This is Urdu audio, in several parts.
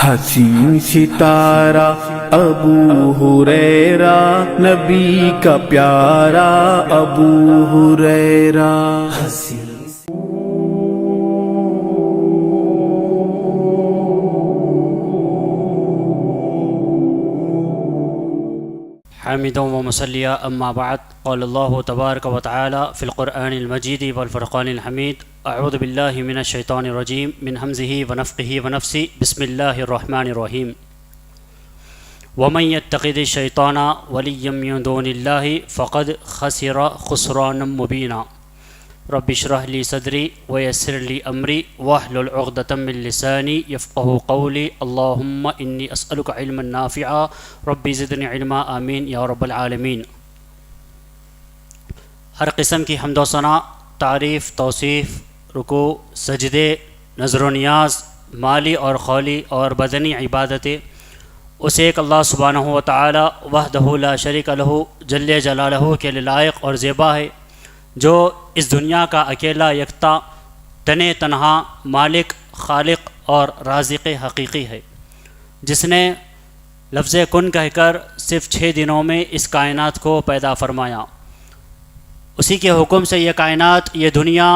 حسین ستارہ ابو ہریرہ، نبی کا پیارا ابو ہریرہ۔ حامدا ومصلیا اما بعد، قال اللہ تبارک و تعالی فی القرآن المجید والفرقان الحمید، اعوذ باللہ من الشیطان الرجیم من ہمزہ ونفخہ ونفثہ، بسم اللہ الرحمن الرحیم۔ ومن يتخذ الشیطان ولیا من دون اللہ فقد خسر خسرانا مبینا۔ رب اشرح لی صدری ویسر لی امری واحلل عقدۃ من لسانی یفقہوا قولی، اللہم انی اسألک علما نافعا رب زدنی علما، آمین یا رب العالمین۔ ہر قسم کی حمد و ثنا، تعریف، توصیف، رکوع، سجدے، نذر و نیاز، مالی اور قولی اور بدنی عبادتیں اس ایک اللہ سبحانہ و تعالی وحدہ لا شریک لہ جل جلالہ کے لائق اور زیبا ہے، جو اس دنیا کا اکیلا یکتا تنے تنہا مالک، خالق اور رازق حقیقی ہے، جس نے لفظ کن کہہ کر صرف 6 دنوں میں اس کائنات کو پیدا فرمایا۔ اسی کے حکم سے یہ کائنات، یہ دنیا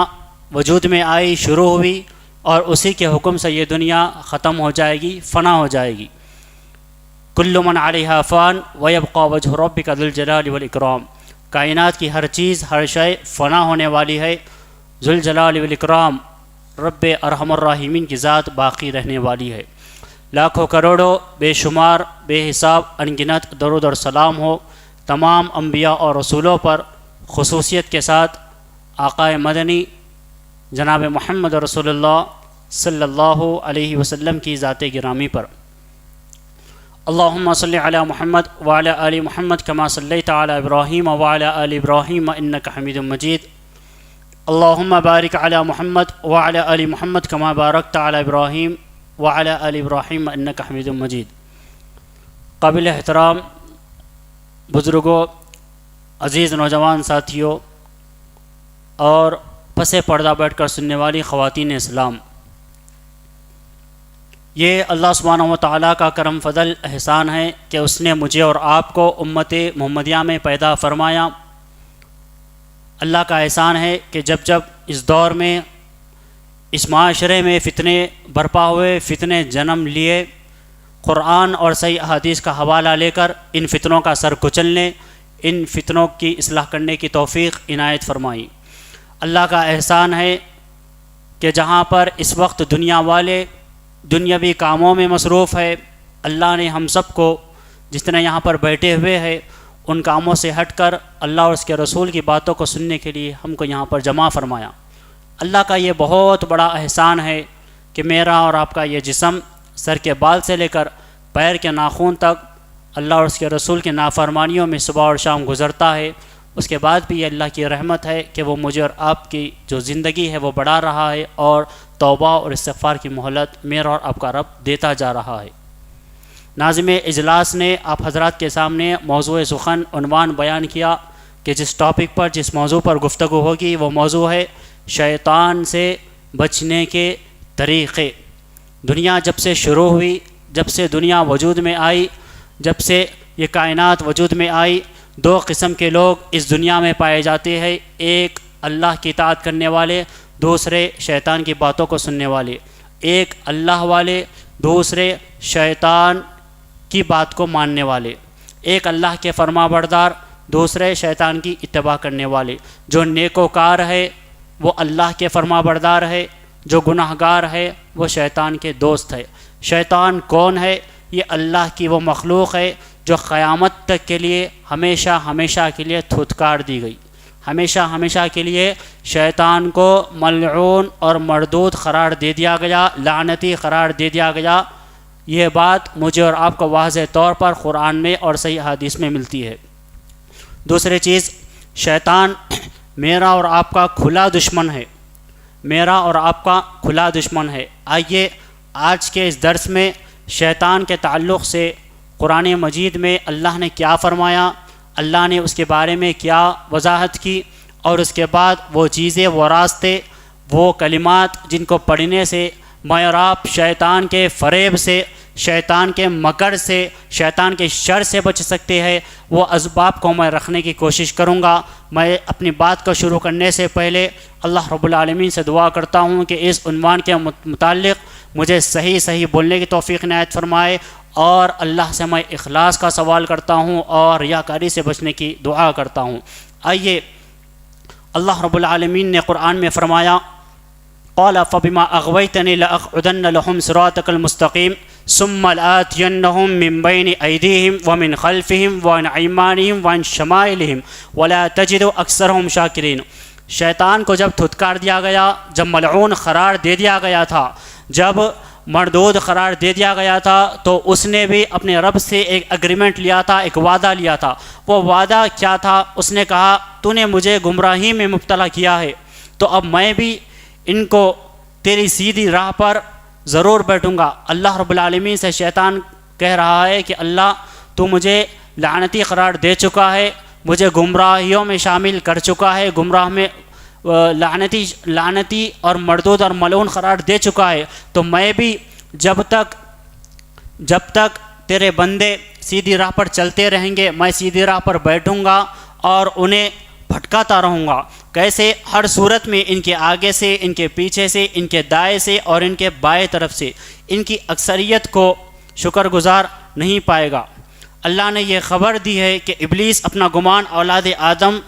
وجود میں آئی، شروع ہوئی، اور اسی کے حکم سے یہ دنیا ختم ہو جائے گی، فنا ہو جائے گی۔ کل من علیہا فان ویبقی وجہ ربک ذو الجلال والاکرام۔ کائنات کی ہر چیز، ہر شے فنا ہونے والی ہے، ذوالجلال والاکرام رب ارحم الراحمین کی ذات باقی رہنے والی ہے۔ لاکھوں کروڑوں بے شمار بے حساب انگنت درود اور سلام ہو تمام انبیاء اور رسولوں پر، خصوصیت کے ساتھ آقا مدنی جناب محمد رسول اللہ صلی اللہ علیہ وسلم کی ذات گرامی پر۔ اللہم صلی علی محمد وعلی آل محمد کما صلیت علی ابراہیم وعلی آل ابراہیم انک حمید مجید۔ اللہم بارک علی محمد وعلی آل محمد کما بارکت علی ابراہیم وعلی آل ابراہیم انک حمید مجید۔ قابل احترام بزرگوں، عزیز نوجوان ساتھیوں اور پس پردہ بیٹھ کر سننے والی خواتین اسلام، یہ اللہ سبحانہ و تعالیٰ کا کرم فضل احسان ہے کہ اس نے مجھے اور آپ کو امت محمدیہ میں پیدا فرمایا۔ اللہ کا احسان ہے کہ جب جب اس دور میں، اس معاشرے میں فتنے برپا ہوئے، فتنے جنم لیے، قرآن اور صحیح احادیث کا حوالہ لے کر ان فتنوں کا سر کچلنے، ان فتنوں کی اصلاح کرنے کی توفیق عنایت فرمائی۔ اللہ کا احسان ہے کہ جہاں پر اس وقت دنیا والے دنیاوی کاموں میں مصروف ہے، اللہ نے ہم سب کو جتنے یہاں پر بیٹھے ہوئے ہیں ان کاموں سے ہٹ کر اللہ اور اس کے رسول کی باتوں کو سننے کے لیے ہم کو یہاں پر جمع فرمایا۔ اللہ کا یہ بہت بڑا احسان ہے کہ میرا اور آپ کا یہ جسم سر کے بال سے لے کر پیر کے ناخن تک اللہ اور اس کے رسول کی نافرمانیوں میں صبح اور شام گزرتا ہے۔ اس کے بعد بھی یہ اللہ کی رحمت ہے کہ وہ مجھے اور آپ کی جو زندگی ہے وہ بڑھا رہا ہے، اور توبہ اور استغفار کی مہلت میرا اور آپ کا رب دیتا جا رہا ہے۔ ناظم اجلاس نے آپ حضرات کے سامنے موضوع سخن عنوان بیان کیا کہ جس ٹاپک پر، جس موضوع پر گفتگو ہوگی وہ موضوع ہے شیطان سے بچنے کے طریقے۔ دنیا جب سے شروع ہوئی، جب سے دنیا وجود میں آئی، جب سے یہ کائنات وجود میں آئی، 2 قسم کے لوگ اس دنیا میں پائے جاتے ہیں، ایک اللہ کی اطاعت کرنے والے، دوسرے شیطان کی باتوں کو سننے والے۔ ایک اللہ والے، دوسرے شیطان کی بات کو ماننے والے۔ ایک اللہ کے فرما بردار، دوسرے شیطان کی اتباع کرنے والے۔ جو نیکوکار ہے وہ اللہ کے فرما بردار ہے، جو گناہ گار ہے وہ شیطان کے دوست ہے۔ شیطان کون ہے؟ یہ اللہ کی وہ مخلوق ہے جو قیامت تک کے لیے ہمیشہ ہمیشہ کے لیے دھتکار دی گئی۔ ہمیشہ ہمیشہ کے لیے شیطان کو ملعون اور مردود قرار دے دیا گیا، لعنتی قرار دے دیا گیا۔ یہ بات مجھے اور آپ کو واضح طور پر قرآن میں اور صحیح حدیث میں ملتی ہے۔ دوسری چیز، شیطان میرا اور آپ کا کھلا دشمن ہے، میرا اور آپ کا کھلا دشمن ہے۔ آئیے آج کے اس درس میں شیطان کے تعلق سے قرآن مجید میں اللہ نے کیا فرمایا، اللہ نے اس کے بارے میں کیا وضاحت کی، اور اس کے بعد وہ چیزیں، وہ راستے، وہ کلمات جن کو پڑھنے سے میں اور آپ شیطان کے فریب سے، شیطان کے مکر سے، شیطان کے شر سے بچ سکتے ہیں، وہ اسباب کو میں رکھنے کی کوشش کروں گا۔ میں اپنی بات کو شروع کرنے سے پہلے اللہ رب العالمین سے دعا کرتا ہوں کہ اس عنوان کے متعلق مجھے صحیح بولنے کی توفیق عنایت فرمائے، اور اللہ سے میں اخلاص کا سوال کرتا ہوں اور ریاکاری سے بچنے کی دعا کرتا ہوں۔ آئیے، اللہ رب العالمین نے قرآن میں فرمایا، قال فبما اغويتني لاقعدن لهم صراطك المستقيم ثم لآتينهم من بين ايديهم ومن خلفهم وعن ايمانهم وعن شمائلهم ولا تجد اکثرهم شاکرین۔ شیطان کو جب دھتکار دیا گیا، جب ملعون قرار دے دیا گیا تھا، جب مردود قرار دے دیا گیا تھا، تو اس نے بھی اپنے رب سے ایک اگریمنٹ لیا تھا، ایک وعدہ لیا تھا۔ وہ وعدہ کیا تھا؟ اس نے کہا تو نے مجھے گمراہی میں مبتلا کیا ہے، تو اب میں بھی ان کو تیری سیدھی راہ پر ضرور بیٹھوں گا۔ اللہ رب العالمین سے شیطان کہہ رہا ہے کہ اللہ تو مجھے لعنتی قرار دے چکا ہے، مجھے گمراہیوں میں شامل کر چکا ہے، گمراہ میں لعنتی اور مردود اور ملعون قرار دے چکا ہے، تو میں بھی جب تک تیرے بندے سیدھی راہ پر چلتے رہیں گے، میں سیدھی راہ پر بیٹھوں گا اور انہیں بھٹکاتا رہوں گا۔ کیسے؟ ہر صورت میں ان کے آگے سے، ان کے پیچھے سے، ان کے دائیں سے اور ان کے بائیں طرف سے، ان کی اکثریت کو شکر گزار نہیں پائے گا۔ اللہ نے یہ خبر دی ہے کہ ابلیس اپنا گمان اولاد آدم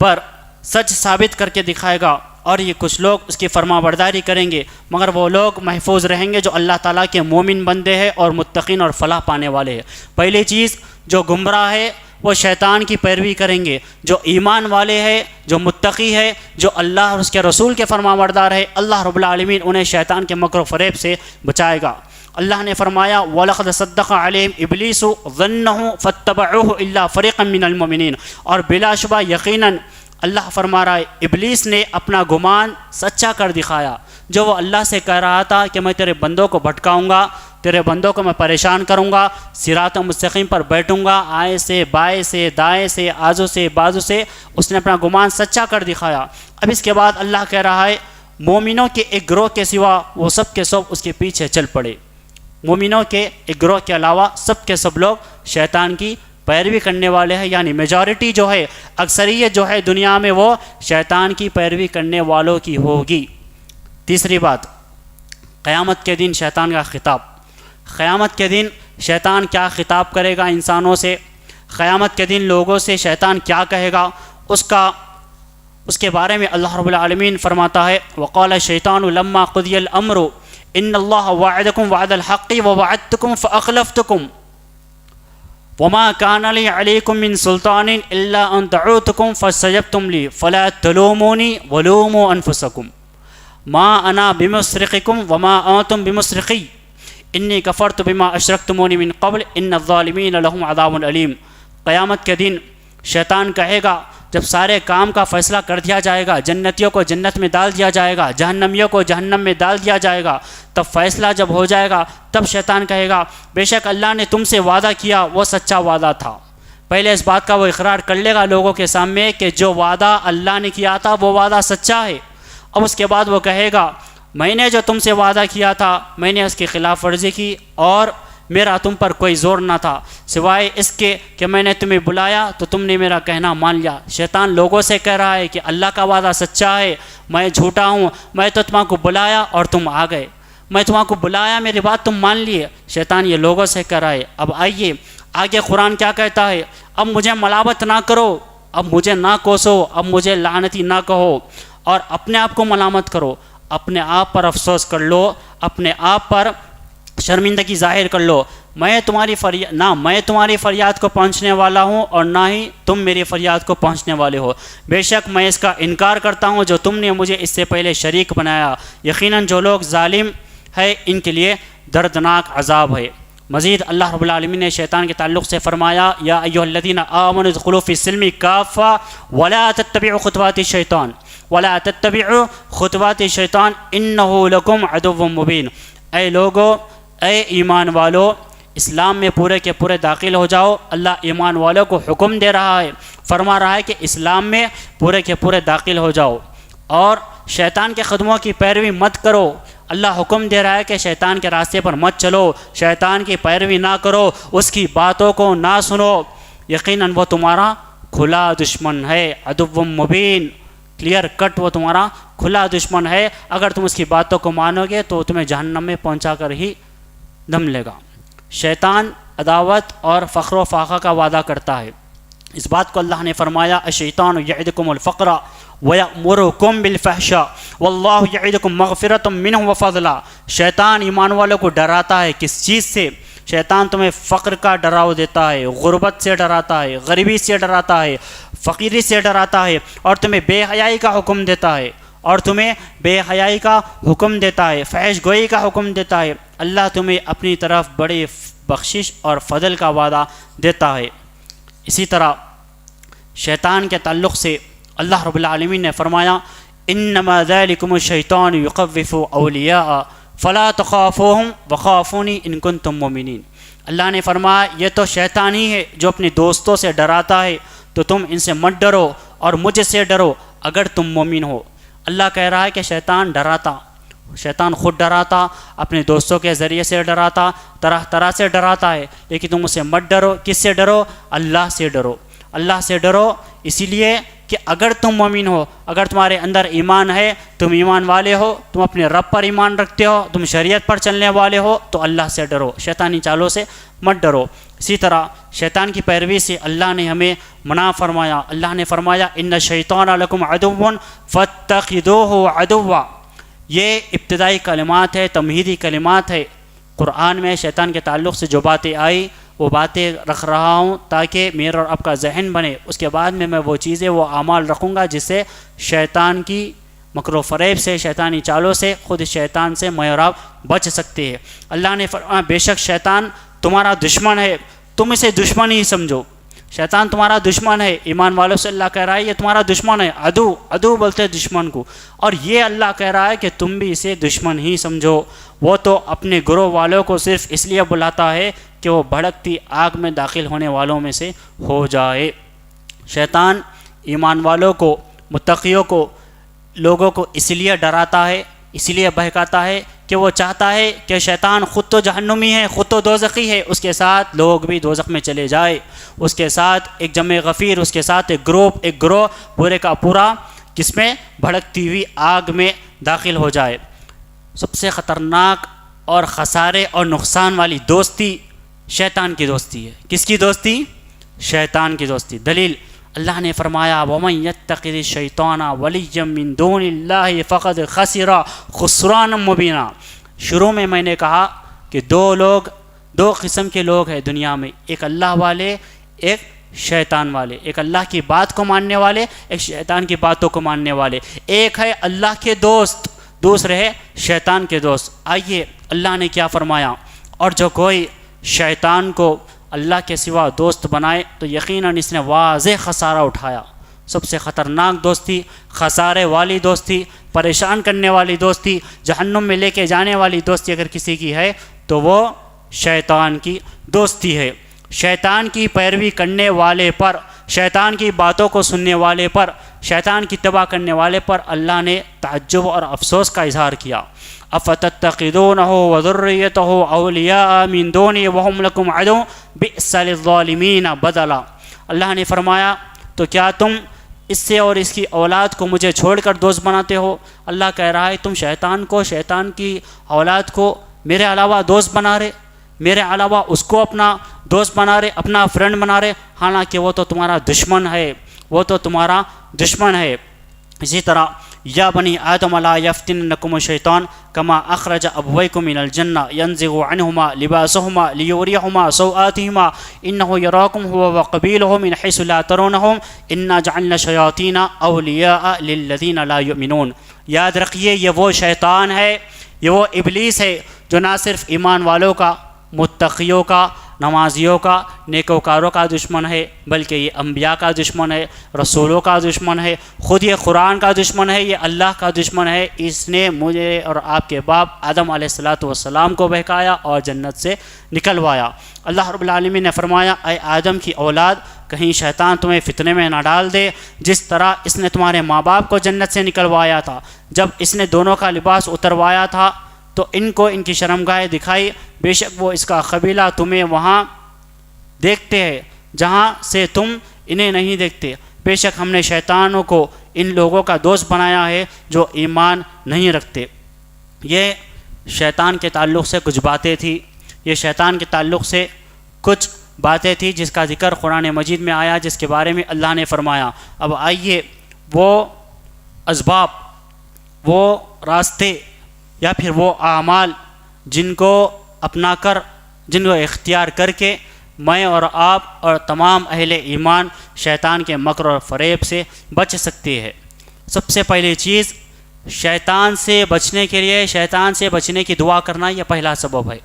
پر سچ ثابت کر کے دکھائے گا، اور یہ کچھ لوگ اس کی فرما برداری کریں گے، مگر وہ لوگ محفوظ رہیں گے جو اللہ تعالیٰ کے مومن بندے ہیں اور متقین اور فلاح پانے والے ہیں۔ پہلی چیز، جو گمراہ ہے وہ شیطان کی پیروی کریں گے، جو ایمان والے ہیں، جو متقی ہے، جو اللہ اور اس کے رسول کے فرما بردار ہے، اللہ رب العالمین انہیں شیطان کے مکر و فریب سے بچائے گا۔ اللہ نے فرمایا وَلَقَدْ صَدَّقَ عَلَيْهِمْ إِبْلِيسُ ظَنَّهُ فَاتَّبَعُوهُ إِلَّا فَرِيقًا مِّنَ الْمُؤْمِنِينَ، اور بلا شبہ یقیناً اللہ فرما رہا ہے ابلیس نے اپنا گمان سچا کر دکھایا، جو وہ اللہ سے کہہ رہا تھا کہ میں تیرے بندوں کو بھٹکاؤں گا، تیرے بندوں کو میں پریشان کروں گا، صراط مستقیم پر بیٹھوں گا، آئیں سے بائیں سے دائیں سے آزو سے بازو سے، اس نے اپنا گمان سچا کر دکھایا۔ اب اس کے بعد اللہ کہہ رہا ہے مومنوں کے ایک گروہ کے سوا وہ سب کے سب اس کے پیچھے چل پڑے۔ مومنوں کے ایک گروہ کے علاوہ سب کے سب لوگ شیطان کی پیروی کرنے والے ہیں، یعنی میجورٹی جو ہے، اکثریت جو ہے دنیا میں، وہ شیطان کی پیروی کرنے والوں کی ہوگی۔ تیسری بات، قیامت کے دن شیطان کا خطاب۔ قیامت کے دن شیطان کیا خطاب کرے گا انسانوں سے؟ قیامت کے دن لوگوں سے شیطان کیا کہے گا؟ اس کے بارے میں اللہ رب العالمین فرماتا ہے وقال الشیطان لما قضی الامر ان اللہ وعدکم وعد الحق ووعدتکم فاخلفتکم وما كان لي عليكم من سلطان الا ان دعوتكم فاستجبتم لي فلا تلوموني ولوموا انفسكم ما انا بمصرخكم وما انتم بمصرخي انی کفرت بما اشرکتمونی من قبل ان الظالمین لهم عذاب علیم۔ قیامت کے دن شیطان کہے گا، جب سارے کام کا فیصلہ کر دیا جائے گا، جنتیوں کو جنت میں ڈال دیا جائے گا، جہنمیوں کو جہنم میں ڈال دیا جائے گا، تب فیصلہ جب ہو جائے گا، تب شیطان کہے گا بے شک اللہ نے تم سے وعدہ کیا وہ سچا وعدہ تھا۔ پہلے اس بات کا وہ اقرار کر لے گا لوگوں کے سامنے کہ جو وعدہ اللہ نے کیا تھا وہ وعدہ سچا ہے۔ اب اس کے بعد وہ کہے گا میں نے جو تم سے وعدہ کیا تھا میں نے اس کی خلاف ورزی کی، اور میرا تم پر کوئی زور نہ تھا سوائے اس کے کہ میں نے تمہیں بلایا تو تم نے میرا کہنا مان لیا۔ شیطان لوگوں سے کہہ رہا ہے کہ اللہ کا وعدہ سچا ہے، میں جھوٹا ہوں، میں تو تمہارے کو بلایا اور تم آ گئے، میں تمہارے کو بلایا میری بات تم مان لیے۔ شیطان یہ لوگوں سے کہہ رہا ہے۔ اب آئیے آگے قرآن کیا کہتا ہے، اب مجھے ملامت نہ کرو، اب مجھے نہ کوسو، اب مجھے لعنتی نہ کہو، اور اپنے آپ کو ملامت کرو، اپنے آپ پر افسوس کر لو، اپنے آپ پر شرمندگی ظاہر کر لو۔ میں تمہاری فریاد کو پہنچنے والا ہوں اور نہ ہی تم میری فریاد کو پہنچنے والے ہو۔ بے شک میں اس کا انکار کرتا ہوں جو تم نے مجھے اس سے پہلے شریک بنایا۔ یقیناً جو لوگ ظالم ہے ان کے لیے دردناک عذاب ہے۔ مزید اللہ رب العالمین نے شیطان کے تعلق سے فرمایا یا ایھا الذین آمنوا ادخلوا فی السلم کافہ ولا تتبعوا خطوات الشیطان ولا تتبعوا خطوات الشیطان انہ لکم عدو مبین۔ اے لوگو، اے ایمان والو، اسلام میں پورے کے پورے داخل ہو جاؤ۔ اللہ ایمان والوں کو حکم دے رہا ہے، فرما رہا ہے کہ اسلام میں پورے کے پورے داخل ہو جاؤ اور شیطان کے قدموں کی پیروی مت کرو۔ اللہ حکم دے رہا ہے کہ شیطان کے راستے پر مت چلو، شیطان کی پیروی نہ کرو، اس کی باتوں کو نہ سنو، یقیناً وہ تمہارا کھلا دشمن ہے، عدو مبین، کلیئر کٹ وہ تمہارا کھلا دشمن ہے، اگر تم اس کی باتوں کو مانو گے تو تمہیں جہنم میں پہنچا کر ہی دم لے گا۔ شیطان عداوت اور فخر و فاقہ کا وعدہ کرتا ہے، اس بات کو اللہ نے فرمایا الشیطان یعدکم الفقر ویأمرکم بالفحشاء واللہ یعدکم مغفرۃ منہ وفضلا۔ شیطان ایمان والوں کو ڈراتا ہے کس چیز سے؟ شیطان تمہیں فقر کا ڈراؤ دیتا ہے، غربت سے ڈراتا ہے، غریبی سے ڈراتا ہے، فقیری سے ڈراتا ہے، اور تمہیں بے حیائی کا حکم دیتا ہے، اور تمہیں بے حیائی کا حکم دیتا ہے، فحش گوئی کا حکم دیتا ہے۔ اللہ تمہیں اپنی طرف بڑی بخشش اور فضل کا وعدہ دیتا ہے۔ اسی طرح شیطان کے تعلق سے اللہ رب العالمین نے فرمایا انما ذالکم الشیطان یخوف اولیاء فلا تخافوہم وخافونی ان کنتم مؤمنین۔ اللہ نے فرمایا یہ تو شیطان ہی ہے جو اپنے دوستوں سے ڈراتا ہے، تو تم ان سے مت ڈرو اور مجھ سے ڈرو اگر تم مومن ہو۔ اللہ کہہ رہا ہے کہ شیطان ڈراتا، شیطان خود ڈراتا، اپنے دوستوں کے ذریعے سے ڈراتا، طرح طرح سے ڈراتا ہے، لیکن تم اسے مت ڈرو۔ کس سے ڈرو؟ اللہ سے ڈرو۔ اللہ سے ڈرو اسی لیے کہ اگر تم مومن ہو، اگر تمہارے اندر ایمان ہے، تم ایمان والے ہو، تم اپنے رب پر ایمان رکھتے ہو، تم شریعت پر چلنے والے ہو، تو اللہ سے ڈرو، شیطانی چالوں سے مت ڈرو۔ اسی طرح شیطان کی پیروی سے اللہ نے ہمیں منع فرمایا، اللہ نے فرمایا ان الشیطان لکم عدو فاتخذوہ عدوا۔ یہ ابتدائی کلمات ہے، تمہیدی کلمات ہے۔ قرآن میں شیطان کے تعلق سے جو باتیں آئی وہ باتیں رکھ رہا ہوں تاکہ میرا اور آپ کا ذہن بنے، اس کے بعد میں وہ چیزیں، وہ اعمال رکھوں گا جس سے شیطان کی مکر و فریب سے، شیطانی چالوں سے، خود شیطان سے میں اور آپ بچ سکتے ہیں۔ اللہ نے فرمایا بے شک شیطان تمہارا دشمن ہے، تم اسے دشمن ہی سمجھو۔ شیطان تمہارا دشمن ہے، ایمان والوں سے اللہ کہہ رہا ہے یہ تمہارا دشمن ہے، عدو بولتے ہیں دشمن کو، اور یہ اللہ کہہ رہا ہے کہ تم بھی اسے دشمن ہی سمجھو۔ وہ تو اپنے گروہ والوں کو صرف اس لیے بلاتا ہے کہ وہ بھڑکتی آگ میں داخل ہونے والوں میں سے ہو جائے۔ شیطان ایمان والوں کو، متقیوں کو، لوگوں کو اس لیے ڈراتا ہے، اس لیے بہکاتا ہے کہ وہ چاہتا ہے کہ شیطان خود تو جہنمی ہے، خود تو دوزخی ہے، اس کے ساتھ لوگ بھی دوزخ میں چلے جائے، اس کے ساتھ ایک جمع غفیر، اس کے ساتھ ایک گروہ پورے کا پورا کس میں؟ بھڑکتی ہوئی آگ میں داخل ہو جائے۔ سب سے خطرناک اور خسارے اور نقصان والی دوستی شیطان کی دوستی ہے۔ کس کی دوستی؟ شیطان کی دوستی۔ دلیل اللہ نے فرمایا وَمَن يَتَّخِذِ الشَّيْطَانَ وَلِيًّا مِّن دُونِ اللَّهِ فَقَدْ خَسِرَ خُسْرَانًا مُّبِينًا۔ شروع میں نے کہا کہ دو قسم کے لوگ ہیں دنیا میں، ایک اللہ والے، ایک شیطان والے، ایک اللہ کی بات کو ماننے والے، ایک شیطان کی باتوں کو ماننے والے۔ ایک ہے اللہ کے دوست، دوسرے ہے شیطان کے دوست۔ آئیے اللہ نے کیا فرمایا، اور جو کوئی شیطان کو اللہ کے سوا دوست بنائے تو یقیناً اس نے واضح خسارہ اٹھایا۔ سب سے خطرناک دوستی، خسارے والی دوستی، پریشان کرنے والی دوستی، جہنم میں لے کے جانے والی دوستی اگر کسی کی ہے تو وہ شیطان کی دوستی ہے۔ شیطان کی پیروی کرنے والے پر، شیطان کی باتوں کو سننے والے پر، شیطان کی اتباع کرنے والے پر اللہ نے تعجب اور افسوس کا اظہار کیا۔ افتتخذونہ وذریتہ اولیاء من دونی وہم لکم عدو بئس للظالمین بدلا۔ اللہ نے فرمایا تو کیا تم اس سے اور اس کی اولاد کو مجھے چھوڑ کر دوست بناتے ہو؟ اللہ کہہ رہا ہے تم شیطان کو، شیطان کی اولاد کو میرے علاوہ دوست بنا رہے، میرے علاوہ اس کو اپنا دوست بنا رہے، اپنا فرینڈ بنا رہے، حالانکہ وہ تو تمہارا دشمن ہے، وہ تو تمہارا دشمن ہے۔ اسی طرح یا بنی آدم لا یفتننکم الشیطان کما اخرج ابویکم من الجنہ ینزغ عنہما لباسہما لیوریہما سوآتہما انہ یراکم هو وقبیلہ من حیث لا ترونہم انا جعلنا الشیاطین اولیاء للذین لا یؤمنون۔ یاد رکھیے یہ وہ شیطان ہے، یہ وہ ابلیس ہے جو نہ صرف ایمان والوں کا، متقیوں کا، نمازیوں کا، نیکوکاروں کا دشمن ہے، بلکہ یہ انبیاء کا دشمن ہے، رسولوں کا دشمن ہے، خود یہ قرآن کا دشمن ہے، یہ اللہ کا دشمن ہے۔ اس نے مجھے اور آپ کے باپ آدم علیہ السلام کو بہکایا اور جنت سے نکلوایا۔ اللہ رب العالمین نے فرمایا اے آدم کی اولاد، کہیں شیطان تمہیں فتنے میں نہ ڈال دے، جس طرح اس نے تمہارے ماں باپ کو جنت سے نکلوایا تھا۔ جب اس نے دونوں کا لباس اتروایا تھا تو ان کو ان کی شرمگاہیں دکھائی، بے شک وہ اس کا قبیلہ تمہیں وہاں دیکھتے ہیں جہاں سے تم انہیں نہیں دیکھتے، بے شک ہم نے شیطانوں کو ان لوگوں کا دوست بنایا ہے جو ایمان نہیں رکھتے۔ یہ شیطان کے تعلق سے کچھ باتیں تھیں، یہ شیطان کے تعلق سے کچھ باتیں تھیں جس کا ذکر قرآن مجید میں آیا، جس کے بارے میں اللہ نے فرمایا۔ اب آئیے وہ اسباب، وہ راستے یا پھر وہ اعمال جن کو اپنا کر، جن کو اختیار کر کے میں اور آپ اور تمام اہل ایمان شیطان کے مکر اور فریب سے بچ سکتے ہیں۔ سب سے پہلی چیز، شیطان سے بچنے کے لیے شیطان سے بچنے کی دعا کرنا، یہ پہلا سبب ہے۔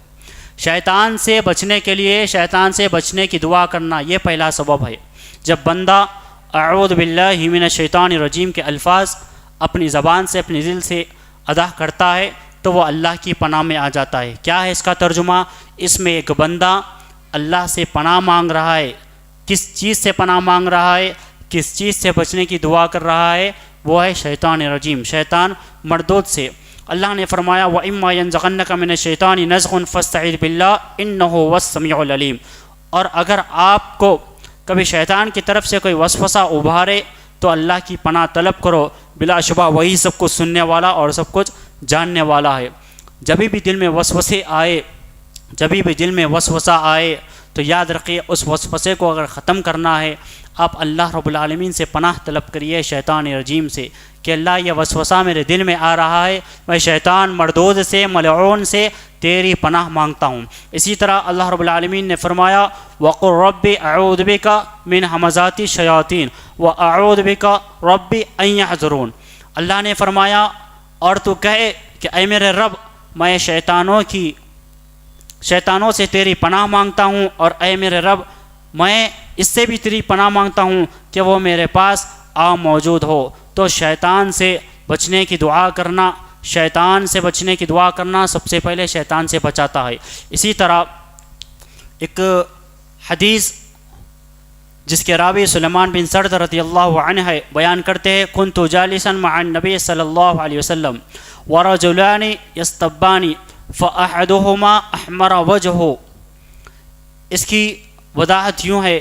شیطان سے بچنے کے لیے شیطان سے بچنے کی دعا کرنا، یہ پہلا سبب ہے۔ جب بندہ اعوذ باللہ من الشیطان الرجیم کے الفاظ اپنی زبان سے، اپنی دل سے ادا کرتا ہے تو وہ اللہ کی پناہ میں آ جاتا ہے۔ کیا ہے اس کا ترجمہ؟ اس میں ایک بندہ اللہ سے پناہ مانگ رہا ہے۔ کس چیز سے پناہ مانگ رہا ہے؟ کس چیز سے بچنے کی دعا کر رہا ہے؟ وہ ہے شیطان رجیم، شیطان مردود سے۔ اللہ نے فرمایا وَإِمَّا يَنزَغَنَّكَ مِنَ الشَّيْطَانِ نَزْغٌ فَاسْتَعِذْ بِاللَّهِ إِنَّهُ هُوَ السَّمِيعُ الْعَلِيمُ۔ اور اگر آپ کو کبھی شیطان کی طرف سے کوئی وسوسہ ابھارے تو اللہ کی پناہ طلب کرو، بلا شبہ وہی سب کچھ سننے والا اور سب کچھ جاننے والا ہے۔ جبھی بھی دل میں وسوسے آئے، جبھی بھی دل میں وسوسہ آئے تو یاد رکھیے اس وسوسے کو اگر ختم کرنا ہے، آپ اللہ رب العالمین سے پناہ طلب کریے شیطان رجیم سے کہ اللہ یہ وسوسہ میرے دل میں آ رہا ہے، میں شیطان مردود سے، ملعون سے تیری پناہ مانگتا ہوں۔ اسی طرح اللہ رب العالمین نے فرمایا وَقُلْ رَبِّ أَعُوذُ بِكَ مِنْ ہَمَزَاتِ الشَّيَاطِينِ وَأَعُوذُ بِكَ رَبِّ أَنْ يَحْضُرُونِ۔ اللہ نے فرمایا اور تو کہے کہ اے میرے رب، میں شیطانوں سے تیری پناہ مانگتا ہوں، اور اے میرے رب میں اس سے بھی تیری پناہ مانگتا ہوں کہ وہ میرے پاس موجود ہو۔ تو شیطان سے بچنے کی دعا کرنا، شیطان سے بچنے کی دعا کرنا سب سے پہلے شیطان سے بچاتا ہے۔ اسی طرح ایک حدیث جس کے راوی سلیمان بن سرد رضی اللہ عنہ ہے، بیان کرتے ہیں كنت جالسا مع النبی صلی اللہ علیہ وسلم ورجلان یستبان فأحدهما احمر وجهه۔ اس کی وضاحت یوں ہے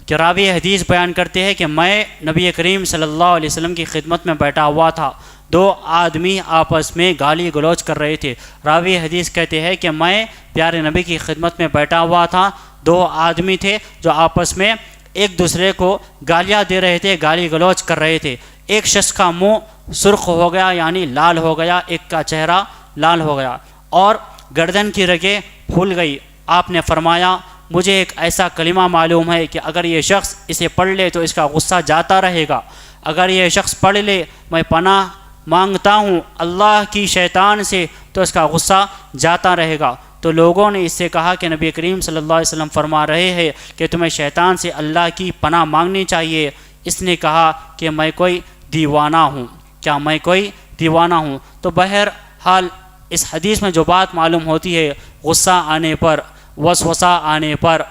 کہ راوی حدیث بیان کرتے ہیں کہ میں نبی کریم صلی اللہ علیہ وسلم کی خدمت میں بیٹھا ہوا تھا، دو آدمی آپس میں گالی گلوچ کر رہے تھے۔ راوی حدیث کہتے ہیں کہ میں پیارے نبی کی خدمت میں بیٹھا ہوا تھا، دو آدمی تھے جو آپس میں ایک دوسرے کو گالیاں دے رہے تھے، گالی گلوچ کر رہے تھے۔ ایک شخص کا منہ سرخ ہو گیا یعنی لال ہو گیا، ایک کا چہرہ لال ہو گیا اور گردن کی رگیں پھول گئی۔ آپ نے فرمایا مجھے ایک ایسا کلمہ معلوم ہے کہ اگر یہ شخص اسے پڑھ لے تو اس کا غصہ جاتا رہے گا، اگر یہ شخص پڑھ لے میں پناہ مانگتا ہوں اللہ کی شیطان سے تو اس کا غصہ جاتا رہے گا۔ تو لوگوں نے اس سے کہا کہ نبی کریم صلی اللہ علیہ وسلم فرما رہے ہیں کہ تمہیں شیطان سے اللہ کی پناہ مانگنی چاہیے۔ اس نے کہا کہ میں کوئی دیوانہ ہوں، کیا میں کوئی دیوانہ ہوں؟ تو بہرحال اس حدیث میں جو بات معلوم ہوتی ہے، غصہ آنے پر، وسوسہ آنے پر،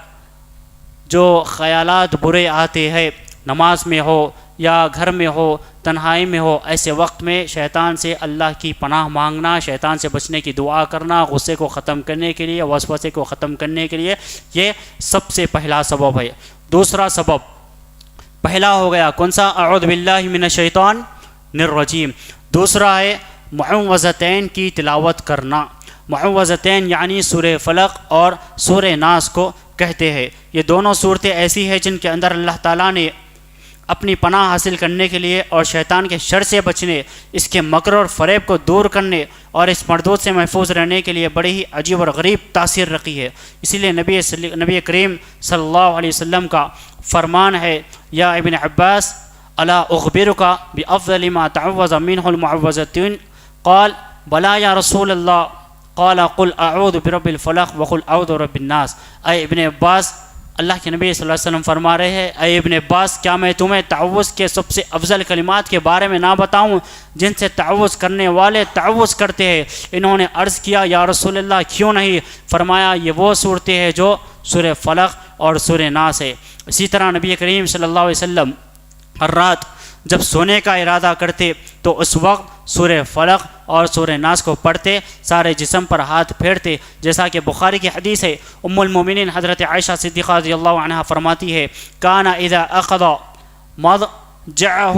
جو خیالات برے آتے ہیں، نماز میں ہو یا گھر میں ہو، تنہائی میں ہو، ایسے وقت میں شیطان سے اللہ کی پناہ مانگنا، شیطان سے بچنے کی دعا کرنا، غصے کو ختم کرنے کے لیے، وسوسے کو ختم کرنے کے لیے، یہ سب سے پہلا سبب ہے۔ دوسرا سبب، پہلا ہو گیا کون سا؟ اعوذ باللہ من الشیطان الرجیم۔ دوسرا ہے معوذتین کی تلاوت کرنا۔ معوذتین یعنی سورہ فلق اور سورہ ناس کو کہتے ہیں۔ یہ دونوں صورتیں ایسی ہیں جن کے اندر اللہ تعالیٰ نے اپنی پناہ حاصل کرنے کے لیے اور شیطان کے شر سے بچنے، اس کے مکر اور فریب کو دور کرنے اور اس مردود سے محفوظ رہنے کے لیے بڑی ہی عجیب اور غریب تاثیر رکھی ہے۔ اسی لیے نبی کریم صلی اللہ علیہ وسلم کا فرمان ہے یا ابن عباس الا اخبرک بافضل ما تعوذ منه المعوذتین قال بلا یا رسول اللہ قال قل اعوذ برب الفلق وقل اعوذ برب الناس۔ اے ابن عباس، اللہ کے نبی صلی اللہ علیہ وسلم فرما رہے ہیں اے ابن عباس، کیا میں تمہیں تعوذ کے سب سے افضل کلمات کے بارے میں نہ بتاؤں جن سے تعوذ کرنے والے تعوذ کرتے ہیں؟ انہوں نے عرض کیا یا رسول اللہ کیوں نہیں؟ فرمایا یہ وہ صورتیں ہیں جو سورہ فلق اور سورہ ناس ہے۔ اسی طرح نبی کریم صلی اللہ علیہ وسلم ہر رات جب سونے کا ارادہ کرتے تو اس وقت سورہ فلق اور سورہ ناس کو پڑھتے، سارے جسم پر ہاتھ پھیرتے، جیسا کہ بخاری کی حدیث ہے۔ ام المومنین حضرت عائشہ صدیقہ رضی اللہ عنہا فرماتی ہے، کان اذا اخذ مضجعہ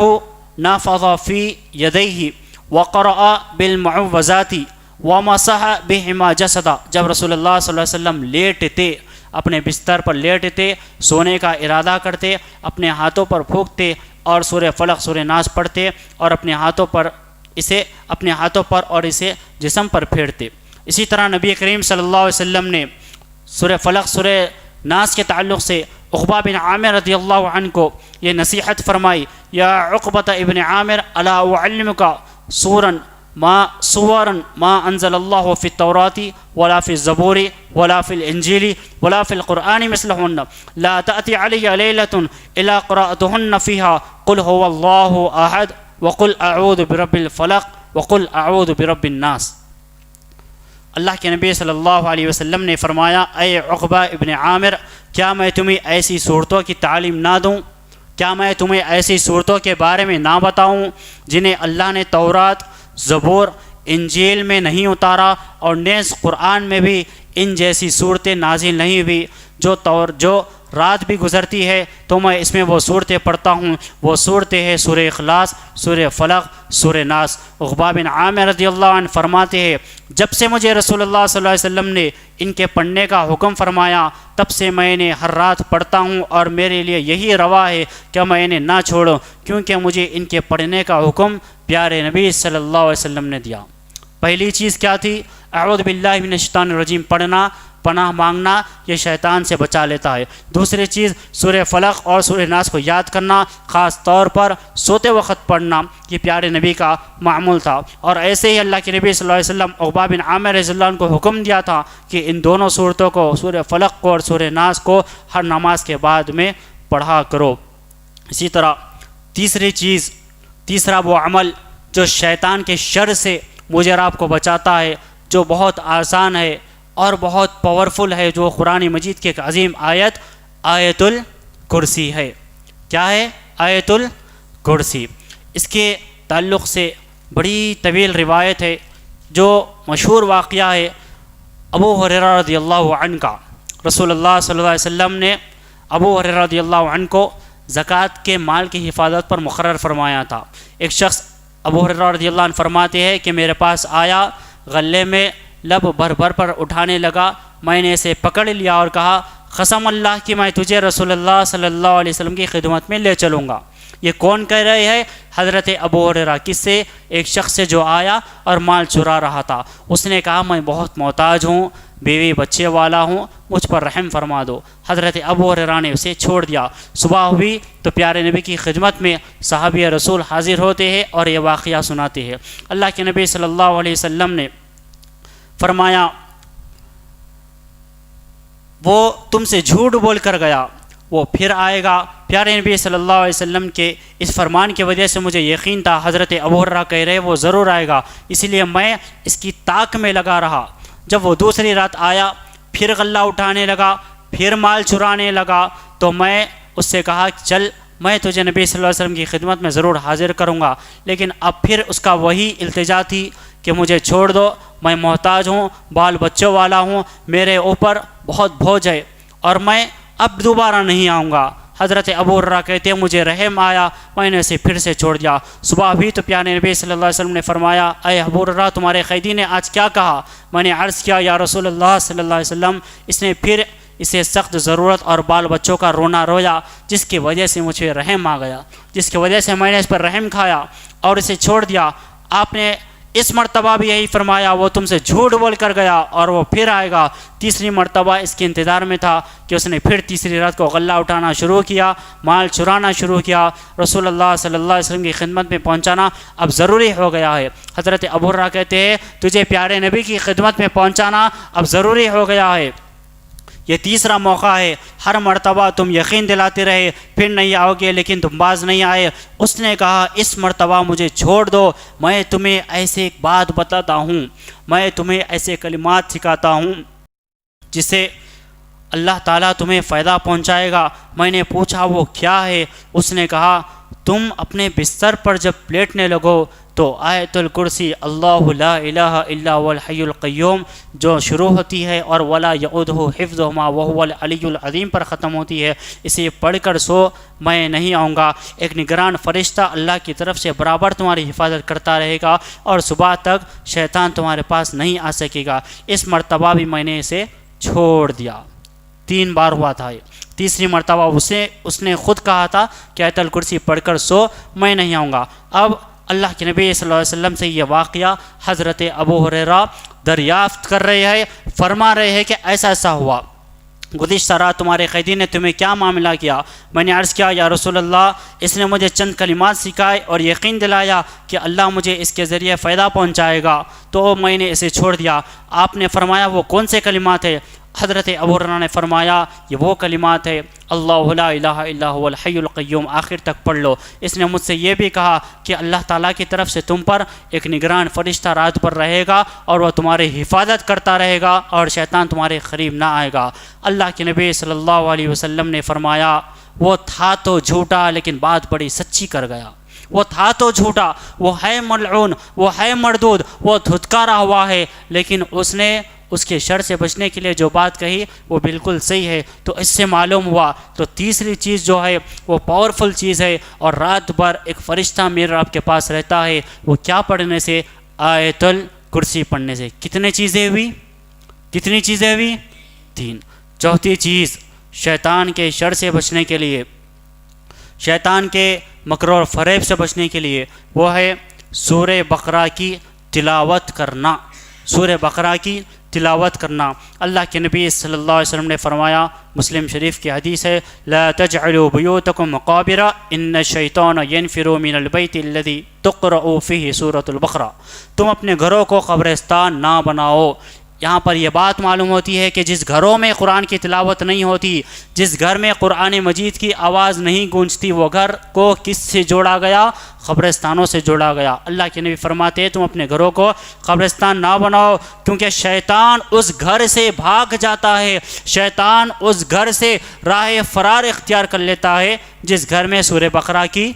نفض فی یدیہ وقرأ بالمعوذات ومسح بہما جسدا، جب رسول اللہ صلی اللہ علیہ وسلم لیٹتے، اپنے بستر پر لیٹتے، سونے کا ارادہ کرتے، اپنے ہاتھوں پر پھونکتے اور سورہ فلق سورہ ناس پڑھتے اور اپنے ہاتھوں پر اور اسے جسم پر پھیرتے۔ اسی طرح نبی کریم صلی اللہ علیہ وسلم نے سورہ فلق سورہ ناس کے تعلق سے عقبہ بن عامر رضی اللہ عنہ کو یہ نصیحت فرمائی، یا عقبۃ ابن عامر الا اعلمک سورا ما انزل اللہ فی التوراۃ ولا فی الزبور ولا فی الانجیل ولا فی القرآن مثلہن لا تأتی علی لیلۃ الا قرأتہن فیہا قل هو اللہ احد وقل اعوذ برب الفلق وقل اعوذ برب الناس۔ اللہ کے نبی صلی اللہ علیہ وسلم نے فرمایا، اے عقبہ ابن عامر، کیا میں تمہیں ایسی صورتوں کی تعلیم نہ دوں؟ کیا میں تمہیں ایسی صورتوں کے بارے میں نہ بتاؤں جنہیں اللہ نے تورات، زبور، انجیل میں نہیں اتارا اور نیز قرآن میں بھی ان جیسی صورتیں نازل نہیں ہوئی؟ جو رات بھی گزرتی ہے تو میں اس میں وہ صورتیں پڑھتا ہوں، وہ صورتیں ہیں سورہ اخلاص، سورہ فلق، سورہ ناس۔ عقبہ بن عامر رضی اللہ عنہ فرماتے ہیں، جب سے مجھے رسول اللہ صلی اللہ علیہ وسلم نے ان کے پڑھنے کا حکم فرمایا، تب سے میں انہیں ہر رات پڑھتا ہوں اور میرے لیے یہی روا ہے کہ میں انہیں نہ چھوڑوں، کیونکہ مجھے ان کے پڑھنے کا حکم پیارے نبی صلی اللہ علیہ وسلم نے دیا۔ پہلی چیز کیا تھی؟ اعوذ باللہ من الشیطان الرجیم پڑھنا، پناہ مانگنا، یہ شیطان سے بچا لیتا ہے۔ دوسری چیز سورہ فلق اور سورہ ناس کو یاد کرنا، خاص طور پر سوتے وقت پڑھنا، یہ پیارے نبی کا معمول تھا۔ اور ایسے ہی اللہ کے نبی صلی اللہ علیہ وسلم عقبہ بن عامر رضی اللہ عنہ کو حکم دیا تھا کہ ان دونوں صورتوں کو، سورہ فلق کو اور سورہ ناس کو، ہر نماز کے بعد میں پڑھا کرو۔ اسی طرح تیسرا وہ عمل جو شیطان کے شر سے مجھے اور آپ کو بچاتا ہے، جو بہت آسان ہے اور بہت پاورفل ہے، جو قرآن مجید کی ایک عظیم آیت الکرسی ہے۔ کیا ہے؟ آیت الکرسی۔ اس کے تعلق سے بڑی طویل روایت ہے، جو مشہور واقعہ ہے ابو ہریرہ رضی اللہ عنہ کا۔ رسول اللہ صلی اللہ علیہ وسلم نے ابو ہریرہ رضی اللہ عنہ کو زکوٰۃ کے مال کی حفاظت پر مقرر فرمایا تھا۔ ایک شخص ابو ہریرہ رضی اللہ عنہ فرماتے ہیں کہ میرے پاس آیا، غلے میں لب بھر بھر پر اٹھانے لگا، میں نے اسے پکڑ لیا اور کہا، قسم اللہ کی میں تجھے رسول اللہ صلی اللہ علیہ وسلم کی خدمت میں لے چلوں گا۔ یہ کون کہہ رہے ہیں؟ حضرت ابو ہریرہ۔ کس سے؟ ایک شخص سے جو آیا اور مال چرا رہا تھا۔ اس نے کہا، میں بہت محتاج ہوں، بیوی بچے والا ہوں، مجھ پر رحم فرما دو۔ حضرت ابو ہریرہ نے اسے چھوڑ دیا۔ صبح ہوئی تو پیارے نبی کی خدمت میں صحابی رسول حاضر ہوتے ہیں اور یہ واقعہ سناتے ہیں۔ اللہ کے نبی صلی اللہ علیہ وسلم نے فرمایا، وہ تم سے جھوٹ بول کر گیا، وہ پھر آئے گا۔ پیارے نبی صلی اللہ علیہ وسلم کے اس فرمان کی وجہ سے مجھے یقین تھا حضرت ابو ہریرہ کہہ رہے وہ ضرور آئے گا، اس لیے میں اس کی طاق میں لگا رہا۔ جب وہ دوسری رات آیا، پھر غلہ اٹھانے لگا، پھر مال چرانے لگا، تو میں اس سے کہا، چل میں تجھے نبی صلی اللہ علیہ وسلم کی خدمت میں ضرور حاضر کروں گا۔ لیکن اب پھر اس کا وہی التجا تھی کہ مجھے چھوڑ دو، میں محتاج ہوں، بال بچوں والا ہوں، میرے اوپر بہت بوجھ ہے اور میں اب دوبارہ نہیں آؤں گا۔ حضرت ابو ہریرہ کہتے ہیں، مجھے رحم آیا، میں نے اسے پھر سے چھوڑ دیا۔ صبح ہوئی تو پیارے نبی صلی اللہ علیہ وسلم نے فرمایا، اے ابو ہریرہ، تمہارے قیدی نے آج کیا کہا؟ میں نے عرض کیا، یا رسول اللہ صلی اللہ علیہ وسلم، اس نے پھر اسے سخت ضرورت اور بال بچوں کا رونا رویا، جس کی وجہ سے مجھے رحم آ گیا، جس کی وجہ سے میں نے اس پر رحم کھایا اور اسے چھوڑ دیا۔ آپ نے اس مرتبہ بھی یہی فرمایا، وہ تم سے جھوٹ بول کر گیا اور وہ پھر آئے گا۔ تیسری مرتبہ اس کے انتظار میں تھا کہ اس نے پھر تیسری رات کو غلہ اٹھانا شروع کیا، مال چرانا شروع کیا۔ رسول اللہ صلی اللہ علیہ وسلم کی خدمت میں پہنچانا اب ضروری ہو گیا ہے۔ حضرت ابو ہریرہ کہتے ہیں، تجھے پیارے نبی کی خدمت میں پہنچانا اب ضروری ہو گیا ہے۔ یہ تیسرا موقع ہے۔ ہر مرتبہ تم یقین دلاتے رہے، پھر نہیں آؤ گے، لیکن تم باز نہیں آئے۔ اس نے کہا، اس مرتبہ مجھے چھوڑ دو، میں تمہیں ایسے ایک بات بتاتا ہوں، میں تمہیں ایسے کلمات سکھاتا ہوں جسے اللہ تعالیٰ تمہیں فائدہ پہنچائے گا۔ میں نے پوچھا وہ کیا ہے؟ اس نے کہا تم اپنے بستر پر جب لیٹنے لگو تو آیت الکرسی اللہ لا الہ الا هو الحی القیوم جو شروع ہوتی ہے اور ولا یعودہ حفظہما وہو العلی العظیم پر ختم ہوتی ہے، اسے پڑھ کر سو، میں نہیں آؤں گا، ایک نگران فرشتہ اللہ کی طرف سے برابر تمہاری حفاظت کرتا رہے گا اور صبح تک شیطان تمہارے پاس نہیں آ سکے گا۔ اس مرتبہ بھی میں نے اسے چھوڑ دیا۔ 3 بار ہوا تھا یہ۔ تیسری مرتبہ اس نے خود کہا تھا کہ آیت الکرسی پڑھ کر سو، میں نہیں آؤں گا۔ اب اللہ کے نبی صلی اللہ علیہ وسلم سے یہ واقعہ حضرت ابو ہریرہ دریافت کر رہے ہیں، فرما رہے ہیں کہ ایسا ایسا ہوا، گزشتہ رات تمہارے قیدی نے تمہیں کیا معاملہ کیا؟ میں نے عرض کیا یا رسول اللہ اس نے مجھے چند کلمات سکھائے اور یقین دلایا کہ اللہ مجھے اس کے ذریعے فائدہ پہنچائے گا، تو میں نے اسے چھوڑ دیا۔ آپ نے فرمایا وہ کون سے کلمات ہیں؟ حضرت ابو ہریرہ نے فرمایا یہ وہ کلمات ہے اللہ لا الہ الا هو الحی القیوم، آخر تک پڑھ لو۔ اس نے مجھ سے یہ بھی کہا کہ اللہ تعالیٰ کی طرف سے تم پر ایک نگران فرشتہ رات پر رہے گا اور وہ تمہاری حفاظت کرتا رہے گا اور شیطان تمہارے قریب نہ آئے گا۔ اللہ کے نبی صلی اللہ علیہ وسلم نے فرمایا وہ تھا تو جھوٹا لیکن بات بڑی سچی کر گیا، وہ تھا تو جھوٹا، وہ ہے ملعون، وہ ہے مردود، وہ دھتکارا ہوا ہے، لیکن اس نے اس کے شر سے بچنے کے لیے جو بات کہی وہ بالکل صحیح ہے۔ تو اس سے معلوم ہوا تو تیسری چیز جو ہے وہ پاورفل چیز ہے، اور رات بھر ایک فرشتہ میرے آپ کے پاس رہتا ہے، وہ کیا پڑھنے سے؟ آیت الکرسی پڑھنے سے۔ کتنی چیزیں ہوئی؟ 3۔ چوتھی چیز شیطان کے شر سے بچنے کے لیے، شیطان کے مکر و فریب سے بچنے کے لیے وہ ہے سورہ بقرہ کی تلاوت کرنا۔ سورہ بقرہ کی تلاوت کرنا۔ اللہ کے نبی صلی اللہ علیہ وسلم نے فرمایا، مسلم شریف کی حدیث ہے، لا تجعلوا بیوتکم مقابر ان الشیطان ینفر من البیت الذی تقرأ فیہ سورۃ البقرہ۔ تم اپنے گھروں کو قبرستان نہ بناؤ۔ یہاں پر یہ بات معلوم ہوتی ہے کہ جس گھروں میں قرآن کی تلاوت نہیں ہوتی، جس گھر میں قرآن مجید کی آواز نہیں گونجتی، وہ گھر کو کس سے جوڑا گیا؟ قبرستانوں سے جوڑا گیا۔ اللہ کے نبی فرماتے ہیں تم اپنے گھروں کو قبرستان نہ بناؤ، کیونکہ شیطان اس گھر سے بھاگ جاتا ہے، شیطان اس گھر سے راہ فرار اختیار کر لیتا ہے جس گھر میں سورہ بقرہ کی